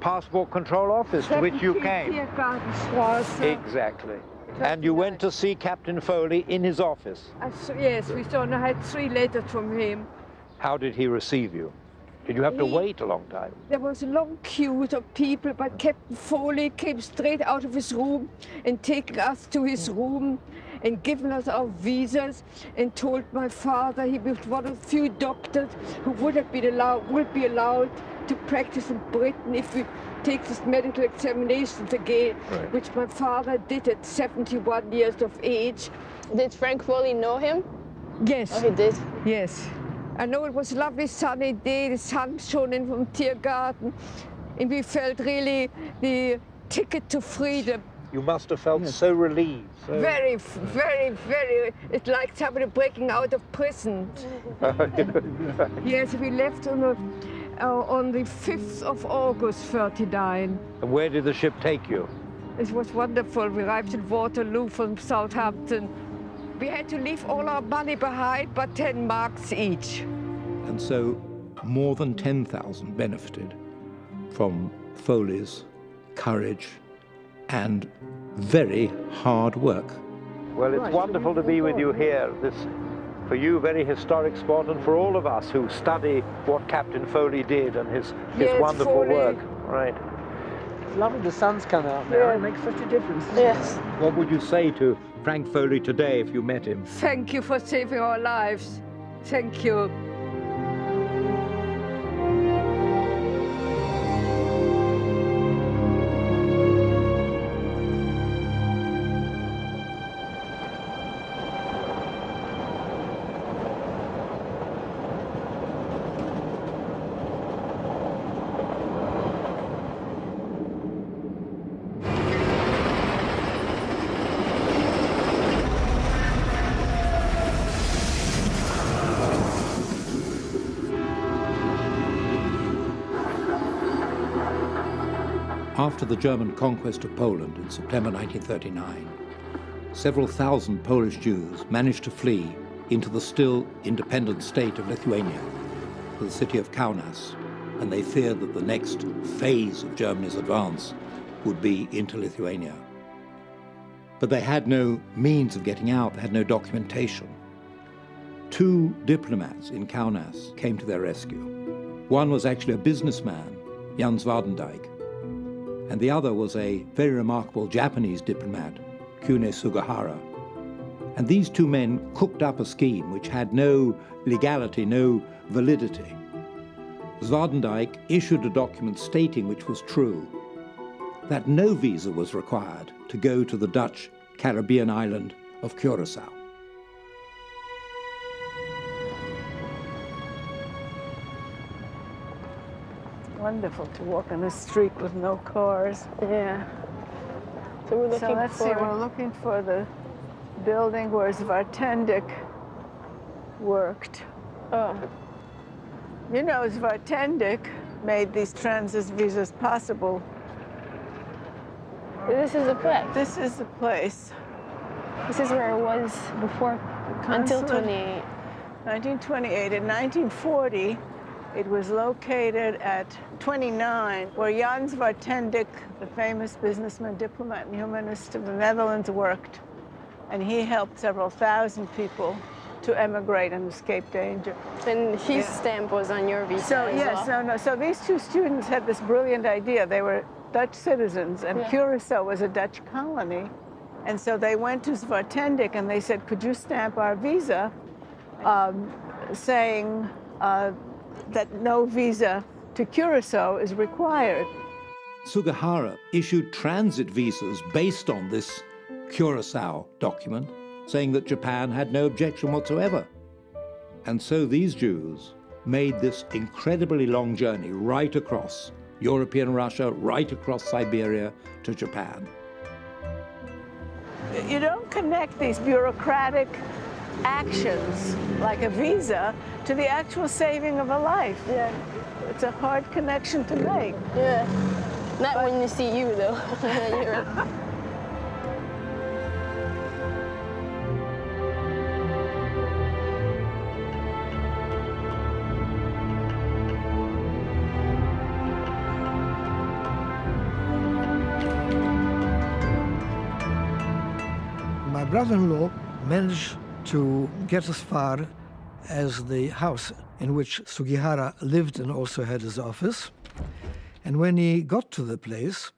Speaker 5: Passport Control Office to which you came.
Speaker 21: Tiergartenstrasse.
Speaker 5: Exactly. And you went to see Captain Foley in his office.
Speaker 21: Yes, we had 3 letters from him.
Speaker 5: How did he receive you? Did you have to wait a long time?
Speaker 21: There was a long queue of people, but Captain Foley came straight out of his room and taking us to his room and giving us our visas and told my father he was one of the few doctors who would be allowed to practice in Britain if we take this medical examinations again,
Speaker 5: Right.
Speaker 21: which my father did at 71 years of age.
Speaker 12: Did Frank Foley know him?
Speaker 21: Yes.
Speaker 12: Oh, he did?
Speaker 21: Yes. I know it was a lovely sunny day, the sun shone in from Tiergarten, and we felt really the ticket to freedom.
Speaker 5: You must have felt so relieved. So...
Speaker 21: Very, very, very, it's like somebody breaking out of prison. Yes, we left on the 5th of August, 39.
Speaker 5: And where did the ship take you?
Speaker 21: It was wonderful. We arrived in Waterloo from Southampton. We had to leave all our money behind, but 10 marks each.
Speaker 5: And so more than 10,000 benefited from Foley's courage and very hard work. Well, it's wonderful to be with you here. This, for you, very historic spot, and for all of us who study what Captain Foley did and his wonderful
Speaker 21: Foley.
Speaker 5: work. Right.
Speaker 20: It's lovely the sun's come out now.
Speaker 21: Yeah.
Speaker 20: It makes such a difference.
Speaker 12: Yes.
Speaker 5: What would you say to Frank Foley today if you met him?
Speaker 21: Thank you for saving our lives. Thank you.
Speaker 5: After the German conquest of Poland in September 1939, several thousand Polish Jews managed to flee into the still independent state of Lithuania, to the city of Kaunas, and they feared that the next phase of Germany's advance would be into Lithuania. But they had no means of getting out, they had no documentation. Two diplomats in Kaunas came to their rescue. One was actually a businessman, Jan Zwardendyk, and the other was a very remarkable Japanese diplomat, Kune Sugihara. And these two men cooked up a scheme which had no legality, no validity. Zwardendyk issued a document stating, which was true, that no visa was required to go to the Dutch Caribbean island of Curaçao.
Speaker 7: Wonderful to walk on the street with no cars.
Speaker 12: Yeah. So we're looking
Speaker 7: let's see, we're looking for the building where Zwartendyk worked.
Speaker 12: Oh.
Speaker 7: You know, Zwartendyk made these transit visas possible.
Speaker 12: This is the place.
Speaker 7: This is the place.
Speaker 12: This is where it was before, until 28.
Speaker 7: 1928. In 1940, it was located at 29, where Jan Zwartendyk, the famous businessman, diplomat, and humanist of the Netherlands, worked. And he helped several thousand people to emigrate and escape danger.
Speaker 12: And his stamp was on your visa as well.
Speaker 7: So these two students had this brilliant idea. They were Dutch citizens, and Curaçao was a Dutch colony. And so they went to Zwartendyk and they said, could you stamp our visa, saying that no visa to Curaçao is required.
Speaker 5: Sugihara issued transit visas based on this Curaçao document, saying that Japan had no objection whatsoever. And so these Jews made this incredibly long journey right across European Russia, right across Siberia to Japan.
Speaker 7: You don't connect these bureaucratic actions, like a visa, to the actual saving of a life.
Speaker 12: Yeah.
Speaker 7: It's a hard connection to make.
Speaker 12: Yeah. Not when you see you, though.
Speaker 1: My brother-in-law managed to get as far as the house in which Sugihara lived and also had his office. And when he got to the place,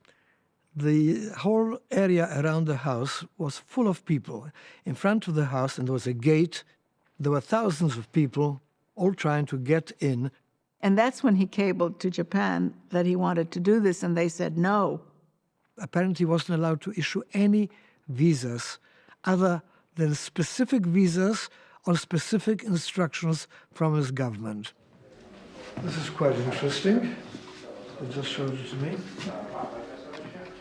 Speaker 1: the whole area around the house was full of people. In front of the house, and there was a gate, there were thousands of people all trying to get in.
Speaker 7: And that's when he cabled to Japan that he wanted to do this, and they said no.
Speaker 1: Apparently he wasn't allowed to issue any visas other than specific visas or specific instructions from his government. This is quite interesting. They just showed it to me.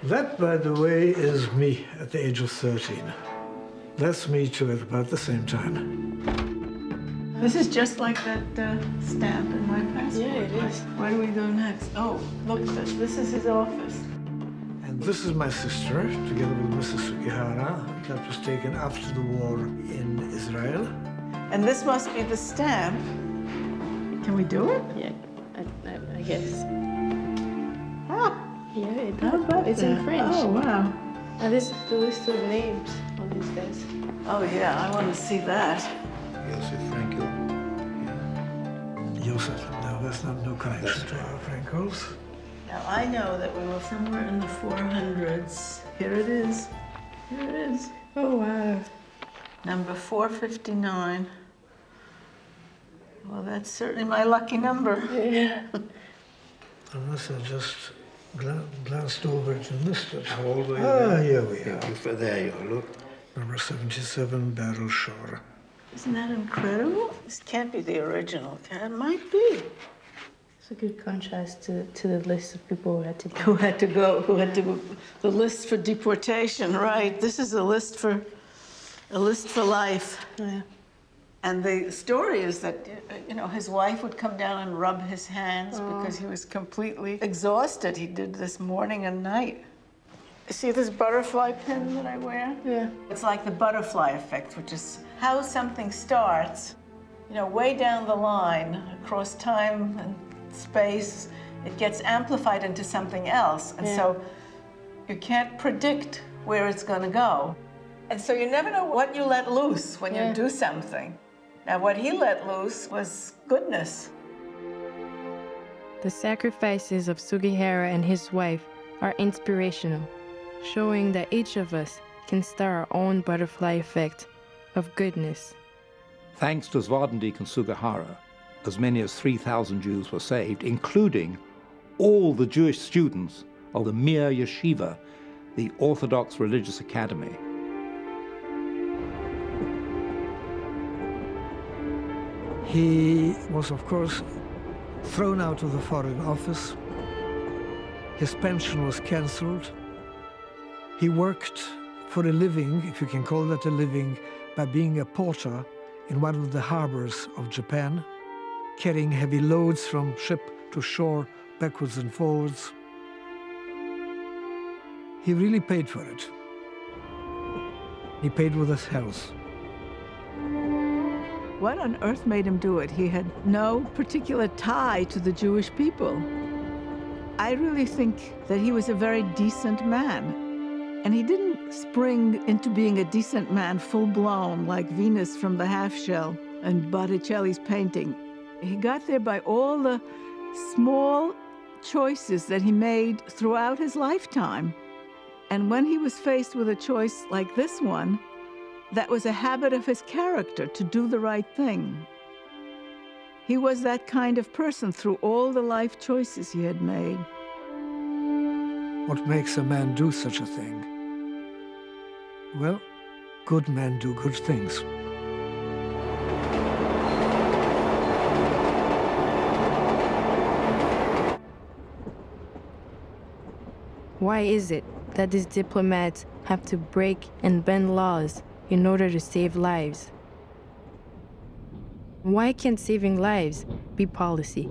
Speaker 1: That, by the way, is me at the age of 13. That's me too at about the same time.
Speaker 7: This is just like that stamp in my passport.
Speaker 12: Yeah, it is.
Speaker 7: Where do we go next? Oh, look, this is his office.
Speaker 1: And this is my sister, together with Mrs. Sugihara. That was taken after the war in Israel.
Speaker 7: And this must be the stamp. Can we do it?
Speaker 12: Yeah, I guess.
Speaker 7: Ah.
Speaker 12: Yeah, it
Speaker 7: How about
Speaker 12: it's
Speaker 7: that?
Speaker 12: in French.
Speaker 7: Oh, wow.
Speaker 12: And this is the list of names on these guys.
Speaker 7: Oh, yeah, I want to see that.
Speaker 5: Josef Frankel.
Speaker 1: Josef, no, that's not no connection to our Frankels.
Speaker 7: Now, I know that we were somewhere in the 400s. Here it is. Here it is.
Speaker 12: Oh, wow.
Speaker 7: Number 459. Well, that's certainly my lucky number.
Speaker 12: Yeah.
Speaker 1: Unless I just glanced over it and missed it.
Speaker 5: All the way there.
Speaker 1: Here we are.
Speaker 5: There you are, look.
Speaker 1: Number 77, Barrel Shore.
Speaker 7: Isn't that incredible? This can't be the original. It might be.
Speaker 12: It's a good contrast to the list of people who had to go.
Speaker 7: Who had to go. The list for deportation, right. This is a list for life.
Speaker 12: Yeah.
Speaker 3: And the story is that, you know, his wife would come down and rub his hands because he was completely exhausted. He did this morning and night. See this butterfly pin that I wear? Yeah. It's like the butterfly effect, which is how something starts, you know, way down the line, across time and space, it gets amplified into something else. And so you can't predict where it's going to go. And so you never know what you let loose when you do something. Now, what he let loose was goodness.
Speaker 2: The sacrifices of Sugihara and his wife are inspirational, showing that each of us can start our own butterfly effect of goodness.
Speaker 5: Thanks to Zwardendyk and Sugihara, as many as 3,000 Jews were saved, including all the Jewish students of the Mir Yeshiva, the Orthodox Religious Academy.
Speaker 1: He was, of course, thrown out of the Foreign Office. His pension was cancelled. He worked for a living, if you can call that a living, by being a porter in one of the harbors of Japan, carrying heavy loads from ship to shore, backwards and forwards. He really paid for it. He paid with his health.
Speaker 3: What on earth made him do it? He had no particular tie to the Jewish people. I really think that he was a very decent man. And he didn't spring into being a decent man full-blown like Venus from the half-shell and Botticelli's painting. He got there by all the small choices that he made throughout his lifetime. And when he was faced with a choice like this one, that was a habit of his character to do the right thing. He was that kind of person through all the life choices he had made.
Speaker 1: What makes a man do such a thing? Well, good men do good things.
Speaker 2: Why is it that these diplomats have to break and bend laws in order to save lives? Why can't saving lives be policy?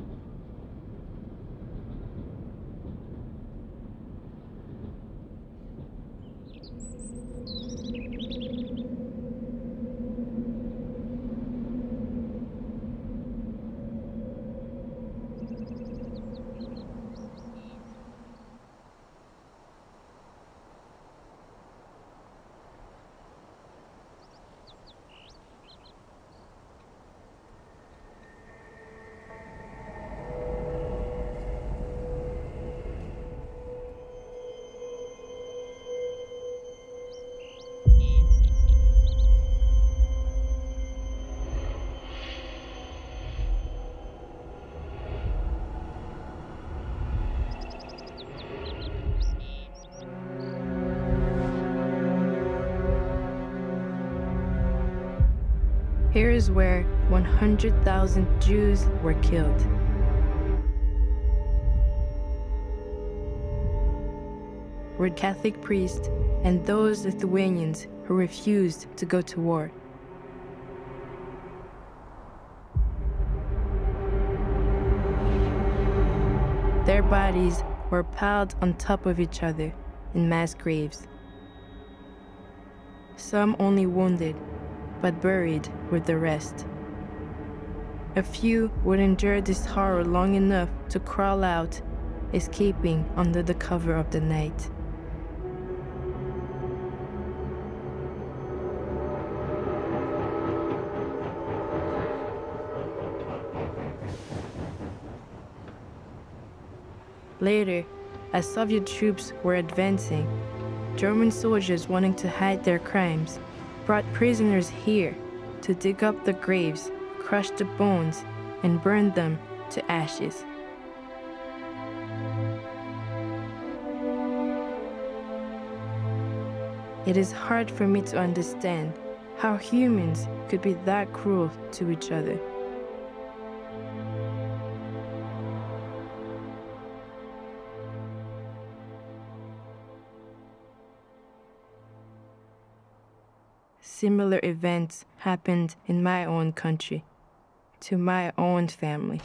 Speaker 2: Here is where 100,000 Jews were killed. Were Catholic priests and those Lithuanians who refused to go to war. Their bodies were piled on top of each other in mass graves. Some only wounded, but buried with the rest. A few would endure this horror long enough to crawl out, escaping under the cover of the night. Later, as Soviet troops were advancing, German soldiers wanting to hide their crimes brought prisoners here to dig up the graves, crush the bones, and burn them to ashes. It is hard for me to understand how humans could be that cruel to each other. similar events happened in my own country, to my own family.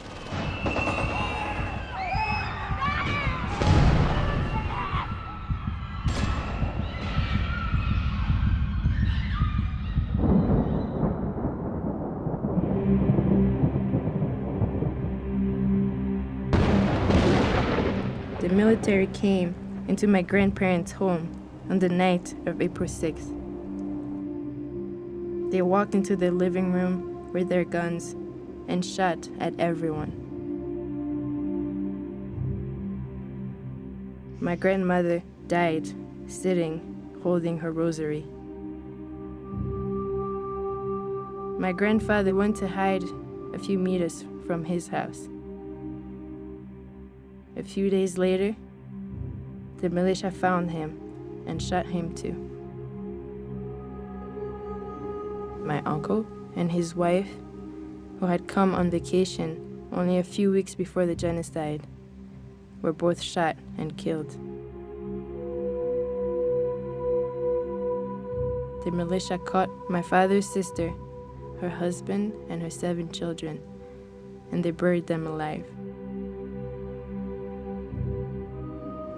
Speaker 2: The military came into my grandparents' home on the night of April 6th. They walked into the living room with their guns and shot at everyone. My grandmother died sitting, holding her rosary. My grandfather went to hide a few meters from his house. A few days later, the militia found him and shot him too. My uncle and his wife, who had come on vacation only a few weeks before the genocide, were both shot and killed. The militia caught my father's sister, her husband, and her 7 children, and they buried them alive.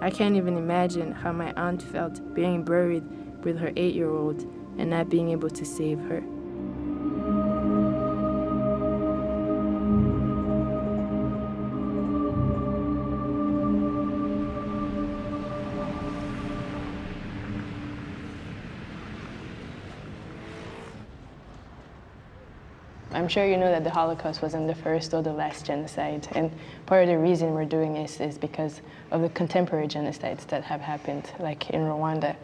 Speaker 2: I can't even imagine how my aunt felt being buried with her 8-year-old and not being able to save her.
Speaker 12: I'm sure you know that the Holocaust wasn't the first or the last genocide, and part of the reason we're doing this is because of the contemporary genocides that have happened, like in Rwanda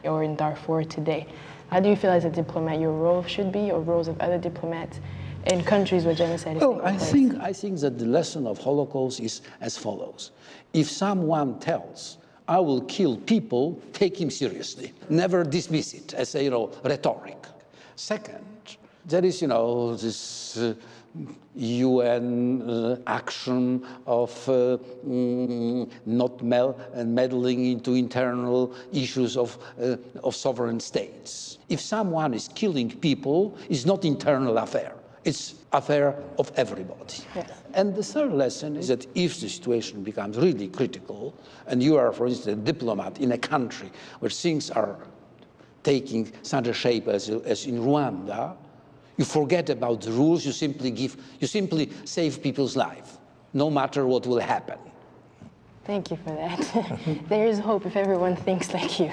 Speaker 12: or in Darfur today. How do you feel as a diplomat your role should be, or roles of other diplomats in countries where genocide is taking place?
Speaker 4: I think that the lesson of Holocaust is as follows. If someone tells, I will kill people, take him seriously. Never dismiss it as a, rhetoric. Second, there is, this UN action of not meddling into internal issues of sovereign states. If someone is killing people, it's not internal affair. It's affair of everybody.
Speaker 12: Yes.
Speaker 4: And the third lesson is that if the situation becomes really critical, and you are, for instance, a diplomat in a country where things are taking such a shape as in Rwanda, you forget about the rules, you simply save people's life, no matter what will happen.
Speaker 12: Thank you for that. There is hope if everyone thinks like you.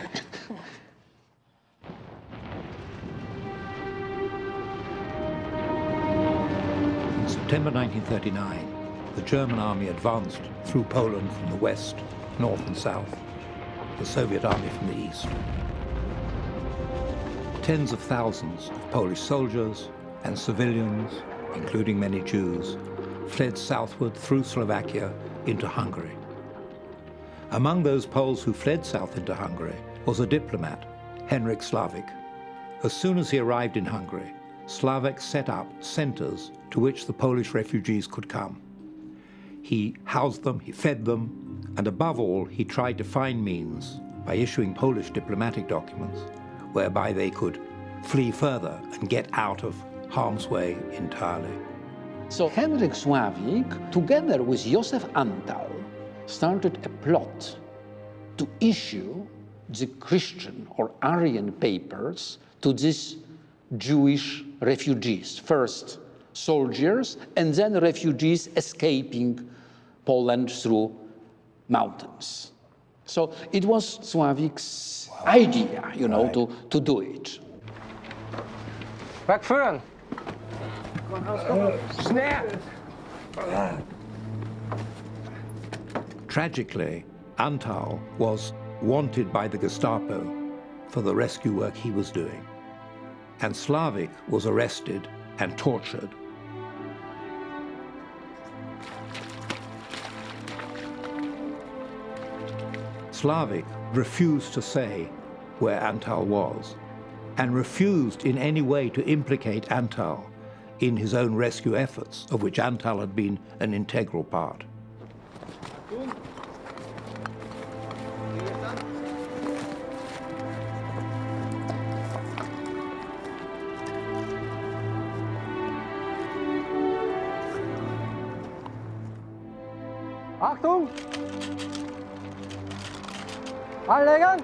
Speaker 5: In September 1939, the German army advanced through Poland from the west, north and south, the Soviet army from the east. Tens of thousands of Polish soldiers and civilians, including many Jews, fled southward through Slovakia into Hungary. Among those Poles who fled south into Hungary was a diplomat, Henryk Slavik. As soon as he arrived in Hungary, Slavik set up centers to which the Polish refugees could come. He housed them, he fed them, and above all, he tried to find means, by issuing Polish diplomatic documents, whereby they could flee further and get out of harm's way entirely.
Speaker 4: So Henryk Slavik, together with Józef Antal, started a plot to issue the Christian or Aryan papers to these Jewish refugees. First soldiers, and then refugees escaping Poland through mountains. So it was Slavik's idea, to do it.
Speaker 19: Wegführen! Schnell!
Speaker 5: Tragically, Antal was wanted by the Gestapo for the rescue work he was doing, and Slavik was arrested and tortured. Slavik refused to say where Antal was, and refused in any way to implicate Antal in his own rescue efforts, of which Antal had been an integral part.
Speaker 9: Achtung! Anlegen!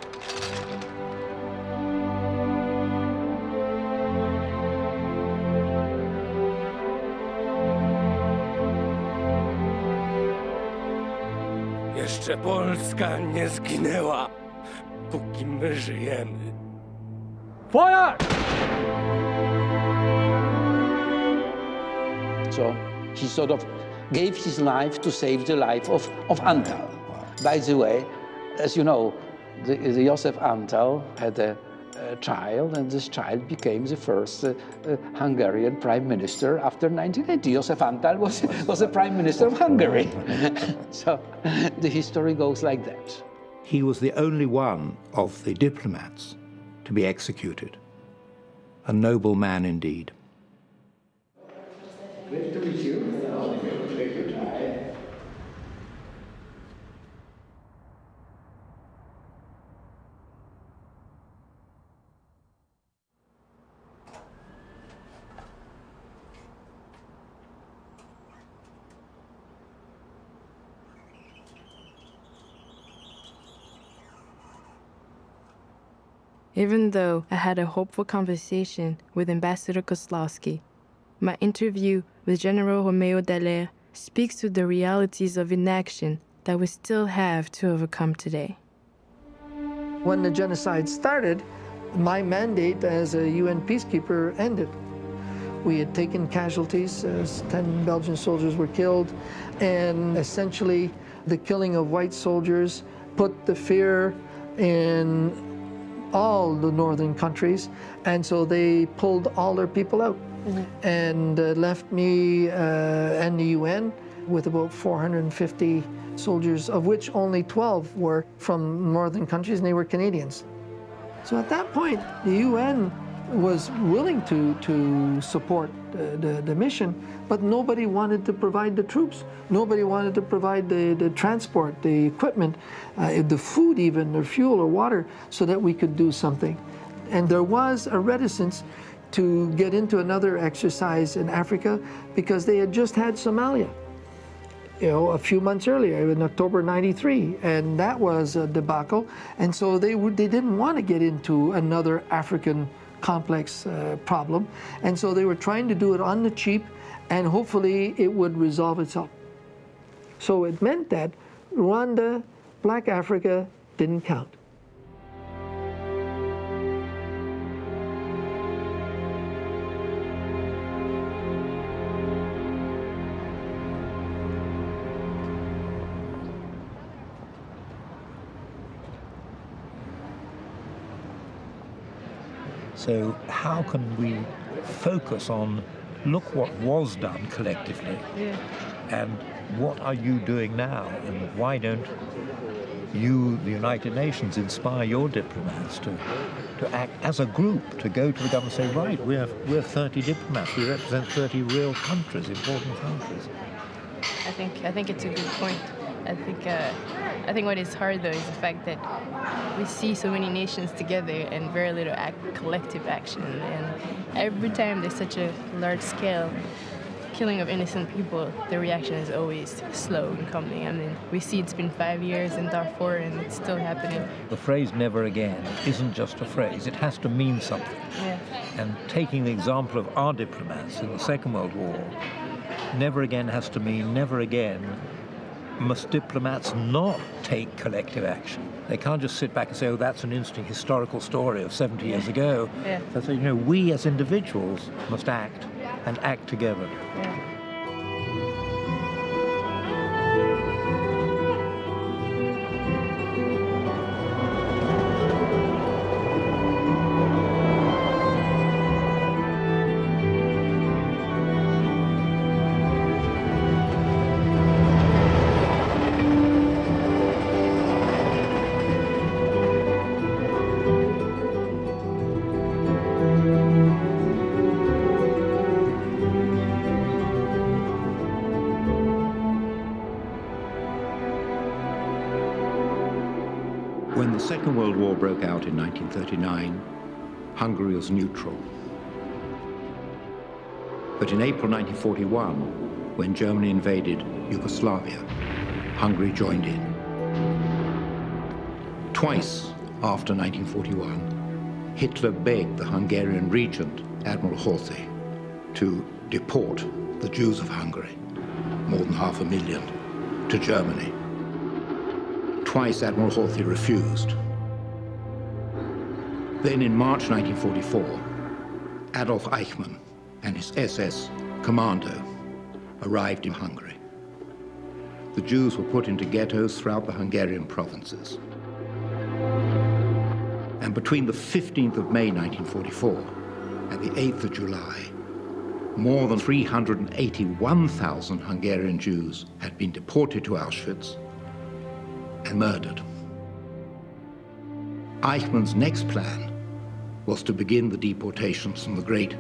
Speaker 22: Jeszcze Polska nie zginęła, póki my żyjemy.
Speaker 9: Feuer!
Speaker 4: So he sort of gave his life to save the life of Antal. By the way, as you know, the Josef Antal had a child, and this child became the first Hungarian prime minister after 1980. Josef Antal was the prime minister of Hungary. So the history goes like that.
Speaker 5: He was the only one of the diplomats to be executed. A noble man indeed.
Speaker 4: Great to meet you.
Speaker 2: Even though I had a hopeful conversation with Ambassador Kozlowski, my interview with General Romeo Dallaire speaks to the realities of inaction that we still have to overcome today.
Speaker 23: When the genocide started, my mandate as a UN peacekeeper ended. We had taken casualties, 10 Belgian soldiers were killed, and essentially the killing of white soldiers put the fear in all the northern countries, and so they pulled all their people out and left me and the UN with about 450 soldiers, of which only 12 were from northern countries, and they were Canadians. So at that point, the UN was willing to support the mission, but nobody wanted to provide the troops. Nobody wanted to provide the transport, the equipment, the food even, or fuel or water, so that we could do something. And there was a reticence to get into another exercise in Africa because they had just had Somalia, you know, a few months earlier in October '93, and that was a debacle. And so they didn't want to get into another African complex problem, and so they were trying to do it on the cheap, and hopefully it would resolve itself. So it meant that Rwanda, Black Africa didn't count.
Speaker 5: So how can we focus on, look what was done collectively, and what are you doing now, and why don't you, the United Nations, inspire your diplomats to act as a group, to go to the government and say, right, we're 30 diplomats, we represent 30 real countries, important countries.
Speaker 2: I think it's a good point. I think what is hard though is the fact that we see so many nations together and very little collective action. And every time there's such a large scale killing of innocent people, the reaction is always slow in coming. I mean, we see it's been 5 years in Darfur and it's still happening.
Speaker 5: The phrase never again isn't just a phrase, it has to mean something.
Speaker 2: Yeah.
Speaker 5: And taking the example of our diplomats in the Second World War, never again has to mean never again must diplomats not take collective action. They can't just sit back and say, oh, that's an interesting historical story of 70 years ago.
Speaker 2: Yeah.
Speaker 5: So, you know, we as individuals must act, and act together.
Speaker 2: Yeah.
Speaker 5: When the Second World War broke out in 1939, Hungary was neutral. But in April 1941, when Germany invaded Yugoslavia, Hungary joined in. Twice after 1941, Hitler begged the Hungarian regent, Admiral Horthy, to deport the Jews of Hungary, more than 500,000, to Germany. Twice Admiral Horthy refused. Then in March 1944, Adolf Eichmann and his SS commando arrived in Hungary. The Jews were put into ghettos throughout the Hungarian provinces. And between the 15th of May 1944 and the 8th of July, more than 381,000 Hungarian Jews had been deported to Auschwitz and murdered. Eichmann's next plan was to begin the deportations from the great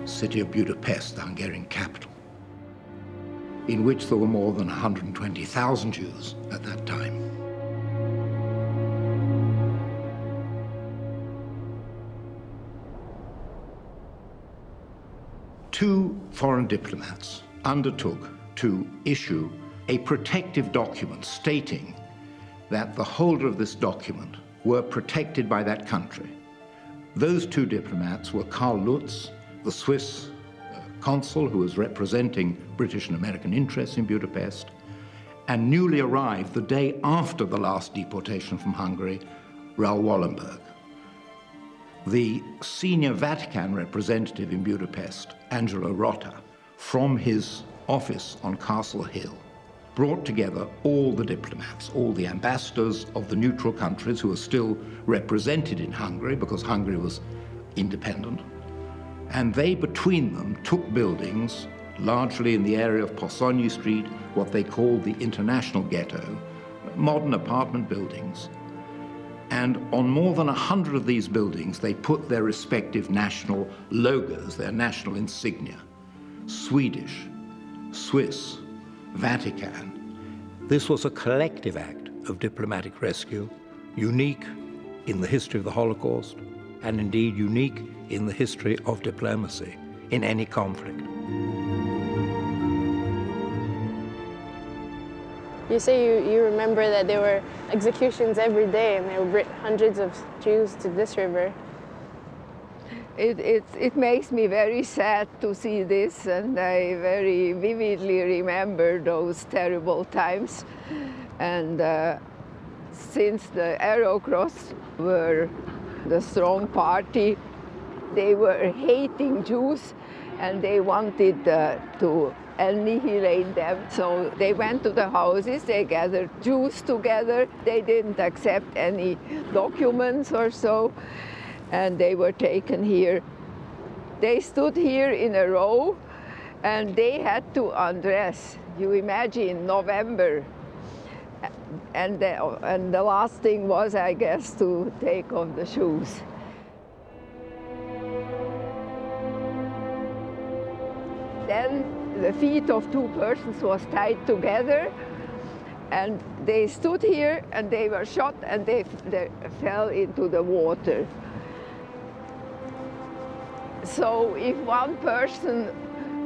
Speaker 5: city of Budapest, the Hungarian capital, in which there were more than 120,000 Jews at that time. Two foreign diplomats undertook to issue a protective document stating that the holder of this document were protected by that country. Those two diplomats were Karl Lutz, the Swiss consul who was representing British and American interests in Budapest, and newly arrived the day after the last deportation from Hungary, Raoul Wallenberg. The senior Vatican representative in Budapest, Angelo Rota, from his office on Castle Hill, brought together all the diplomats, all the ambassadors of the neutral countries who were still represented in Hungary because Hungary was independent. And they, between them, took buildings, largely in the area of Possonyi Street, what they called the International Ghetto, modern apartment buildings. And on more than 100 of these buildings, they put their respective national logos, their national insignia: Swedish, Swiss, Vatican. This was a collective act of diplomatic rescue, unique in the history of the Holocaust, and indeed unique in the history of diplomacy in any conflict.
Speaker 12: You say you remember that there were executions every day and they would hundreds of Jews to this river.
Speaker 21: It makes me very sad to see this, and I very vividly remember those terrible times. And since the Arrow Cross were the strong party, they were hating Jews and they wanted to annihilate them. So they went to the houses, they gathered Jews together, they didn't accept any documents or so, and they were taken here. They stood here in a row and they had to undress. You imagine, November. And the last thing was, I guess, to take off the shoes. Then the feet of two persons was tied together, and they stood here and they were shot and they fell into the water. So if one person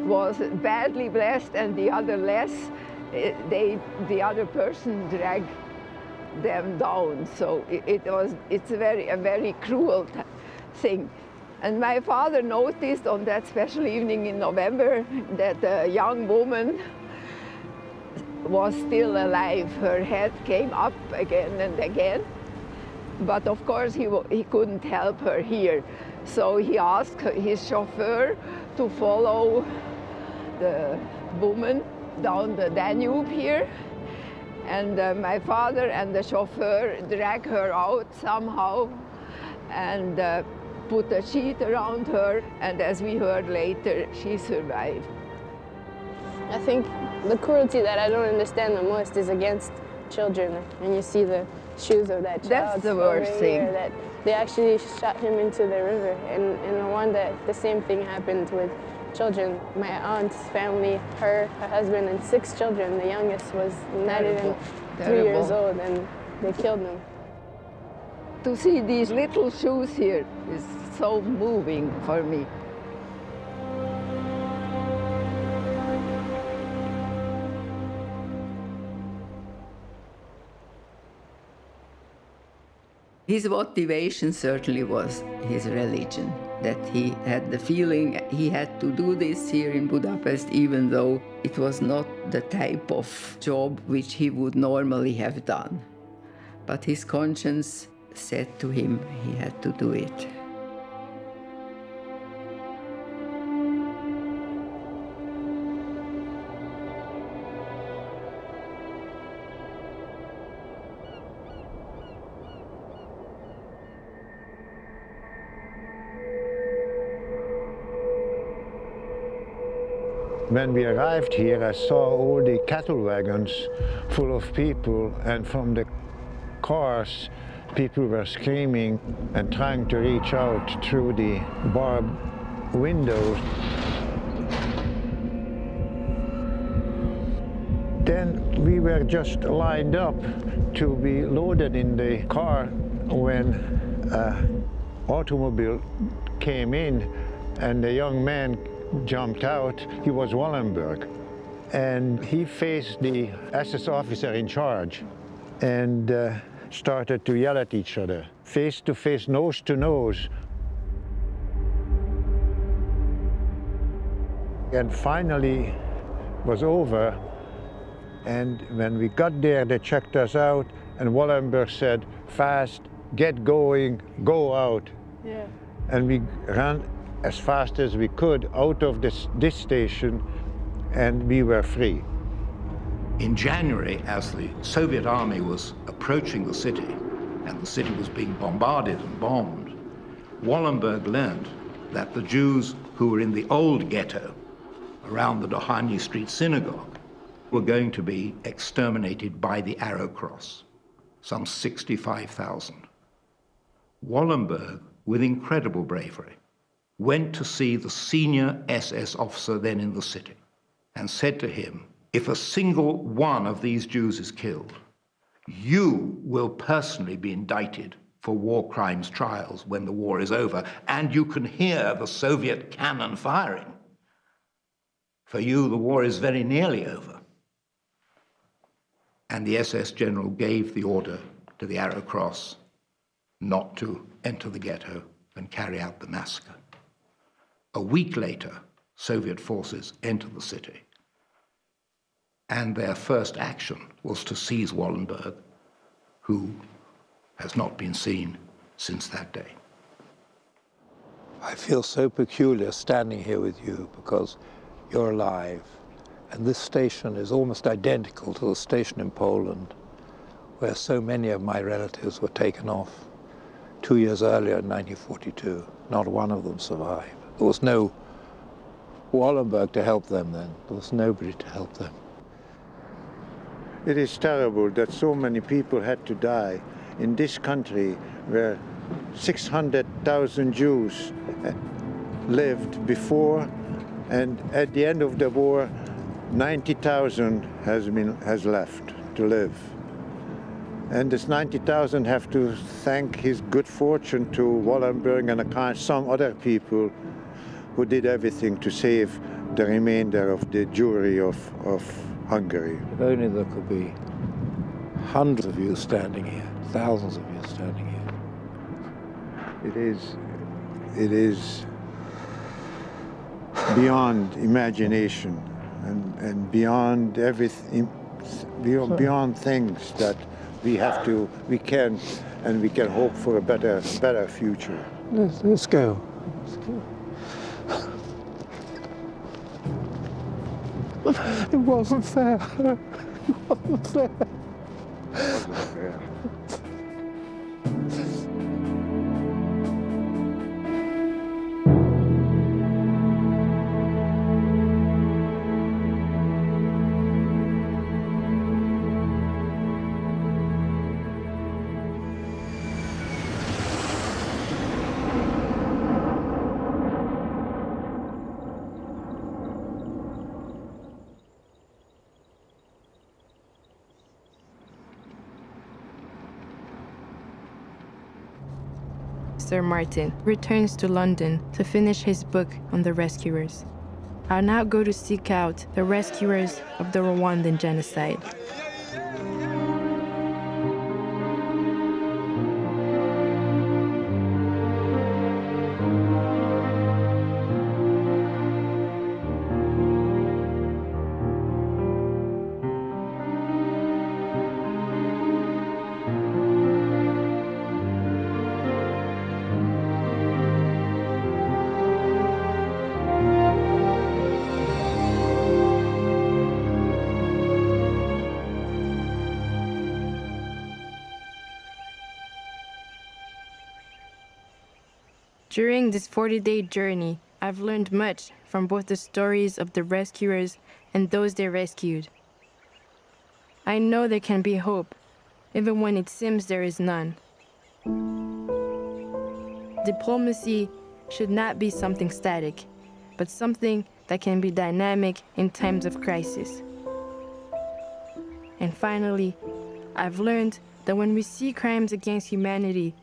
Speaker 21: was badly blessed and the other less, the other person dragged them down. So it's a very cruel thing. And my father noticed on that special evening in November that a young woman was still alive. Her head came up again and again. But of course he couldn't help her here. So he asked his chauffeur to follow the woman down the Danube here. And my father and the chauffeur dragged her out somehow and put a sheet around her. And as we heard later, she survived.
Speaker 12: I think the cruelty that I don't understand the most is against children. And you see the shoes of that child.
Speaker 21: That's the worst thing.
Speaker 12: That they actually shot him into the river. And in Rwanda, the same thing happened with children. My aunt's family, her husband, and 6 children. The youngest was not even 3 years old, and they killed him.
Speaker 21: To see these little shoes here is so moving for me.
Speaker 8: His motivation certainly was his religion, that he had the feeling he had to do this here in Budapest, even though it was not the type of job which he would normally have done. But his conscience said to him he had to do it.
Speaker 10: When we arrived here, I saw all the cattle wagons full of people, and from the cars, people were screaming and trying to reach out through the barbed windows. Then we were just lined up to be loaded in the car when an automobile came in, and a young man jumped out. He was Wallenberg, and he faced the SS officer in charge and started to yell at each other, face to face, nose to nose. And finally was over, and when we got there, they checked us out, and Wallenberg said, "Fast, get going, go out." Yeah. And we ran as fast as we could out of this station, and we were free.
Speaker 5: In January, as the Soviet army was approaching the city, and the city was being bombarded and bombed, Wallenberg learned that the Jews who were in the old ghetto around the Dohany Street synagogue were going to be exterminated by the Arrow Cross, some 65,000. Wallenberg, with incredible bravery, went to see the senior SS officer then in the city and said to him, "If a single one of these Jews is killed, you will personally be indicted for war crimes trials when the war is over, and you can hear the Soviet cannon firing. For you, the war is very nearly over." And the SS general gave the order to the Arrow Cross not to enter the ghetto and carry out the massacre. A week later, Soviet forces entered the city, and their first action was to seize Wallenberg, who has not been seen since that day.
Speaker 11: I feel so peculiar standing here with you because you're alive, and this station is almost identical to the station in Poland where so many of my relatives were taken off 2 years earlier in 1942. Not one of them survived. There was no Wallenberg to help them then. There was nobody to help them.
Speaker 10: It is terrible that so many people had to die in this country where 600,000 Jews lived before, and at the end of the war, 90,000 has left to live. And this 90,000 have to thank his good fortune to Wallenberg and some other people who did everything to save the remainder of the Jewry of Hungary.
Speaker 11: If only there could be hundreds of you standing here, thousands of you standing here.
Speaker 10: It is beyond imagination and beyond everything, beyond things that we can hope for a better future.
Speaker 11: Let's go. Let's go. It wasn't fair. It wasn't fair.
Speaker 10: It wasn't fair.
Speaker 2: Sir Martin returns to London to finish his book on the rescuers. I'll now go to seek out the rescuers of the Rwandan genocide. During this 40-day journey, I've learned much from both the stories of the rescuers and those they rescued. I know there can be hope, even when it seems there is none. Diplomacy should not be something static, but something that can be dynamic in times of crisis. And finally, I've learned that when we see crimes against humanity,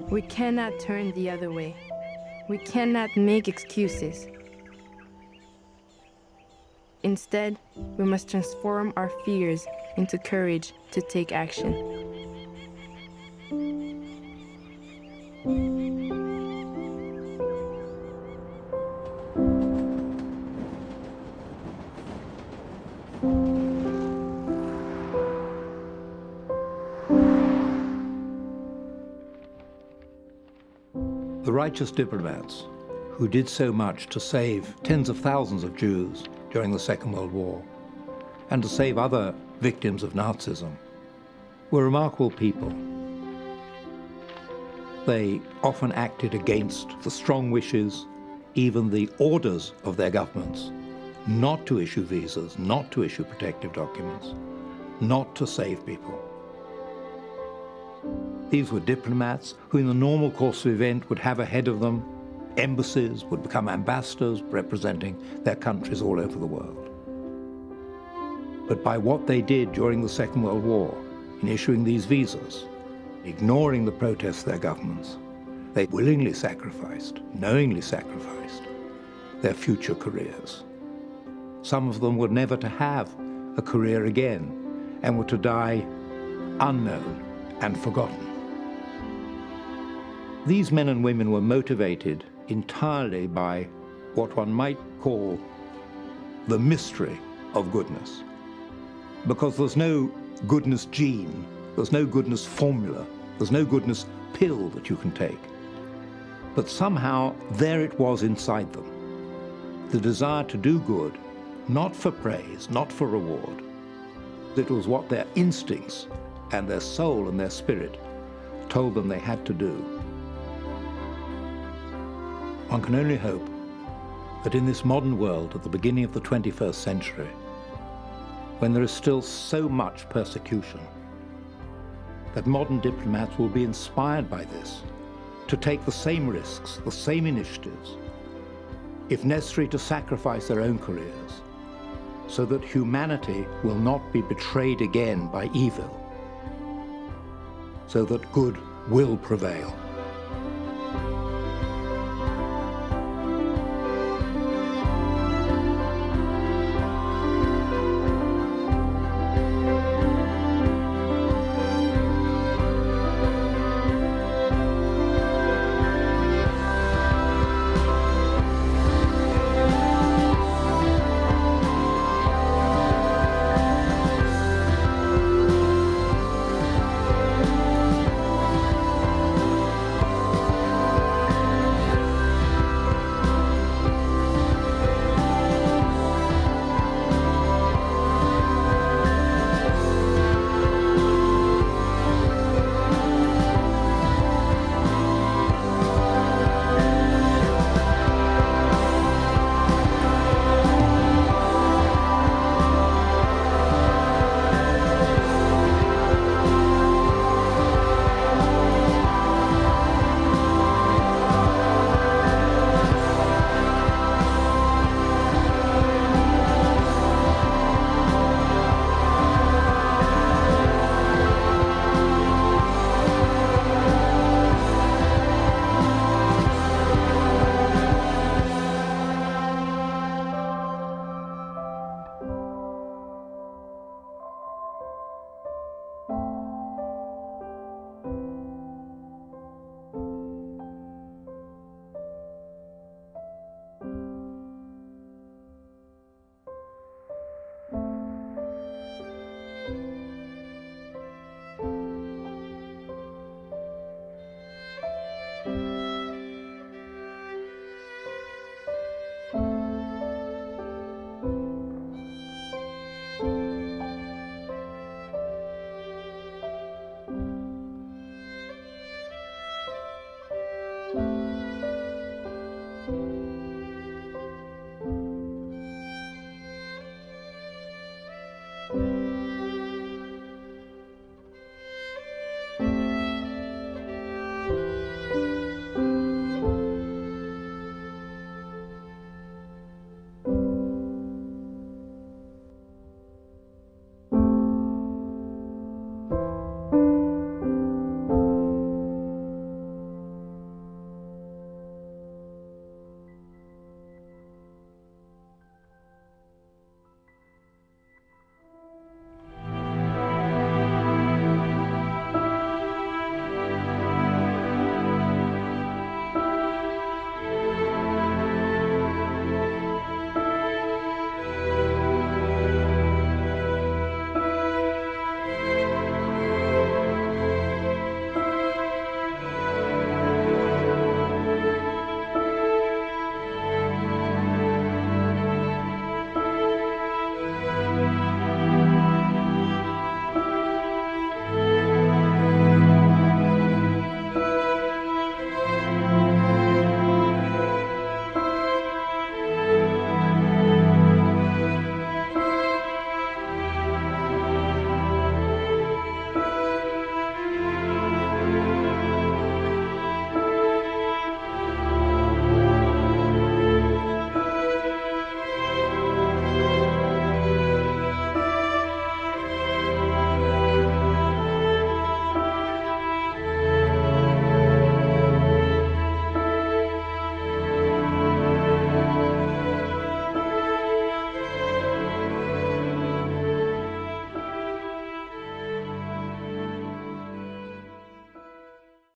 Speaker 2: we cannot turn the other way. We cannot make excuses. Instead, we must transform our fears into courage to take action.
Speaker 5: The righteous diplomats who did so much to save tens of thousands of Jews during the Second World War and to save other victims of Nazism were remarkable people. They often acted against the strong wishes, even the orders of their governments, not to issue visas, not to issue protective documents, not to save people. These were diplomats who in the normal course of event would have ahead of them embassies, would become ambassadors representing their countries all over the world. But by what they did during the Second World War, in issuing these visas, ignoring the protests of their governments, they willingly sacrificed, knowingly sacrificed, their future careers. Some of them were never to have a career again and were to die unknown and forgotten. These men and women were motivated entirely by what one might call the mystery of goodness. Because there's no goodness gene, there's no goodness formula, there's no goodness pill that you can take. But somehow there it was inside them, the desire to do good, not for praise, not for reward. It was what their instincts and their soul and their spirit told them they had to do. One can only hope that in this modern world at the beginning of the 21st century, when there is still so much persecution, that modern diplomats will be inspired by this to take the same risks, the same initiatives, if necessary to sacrifice their own careers, so that humanity will not be betrayed again by evil, so that good will prevail.
Speaker 6: you.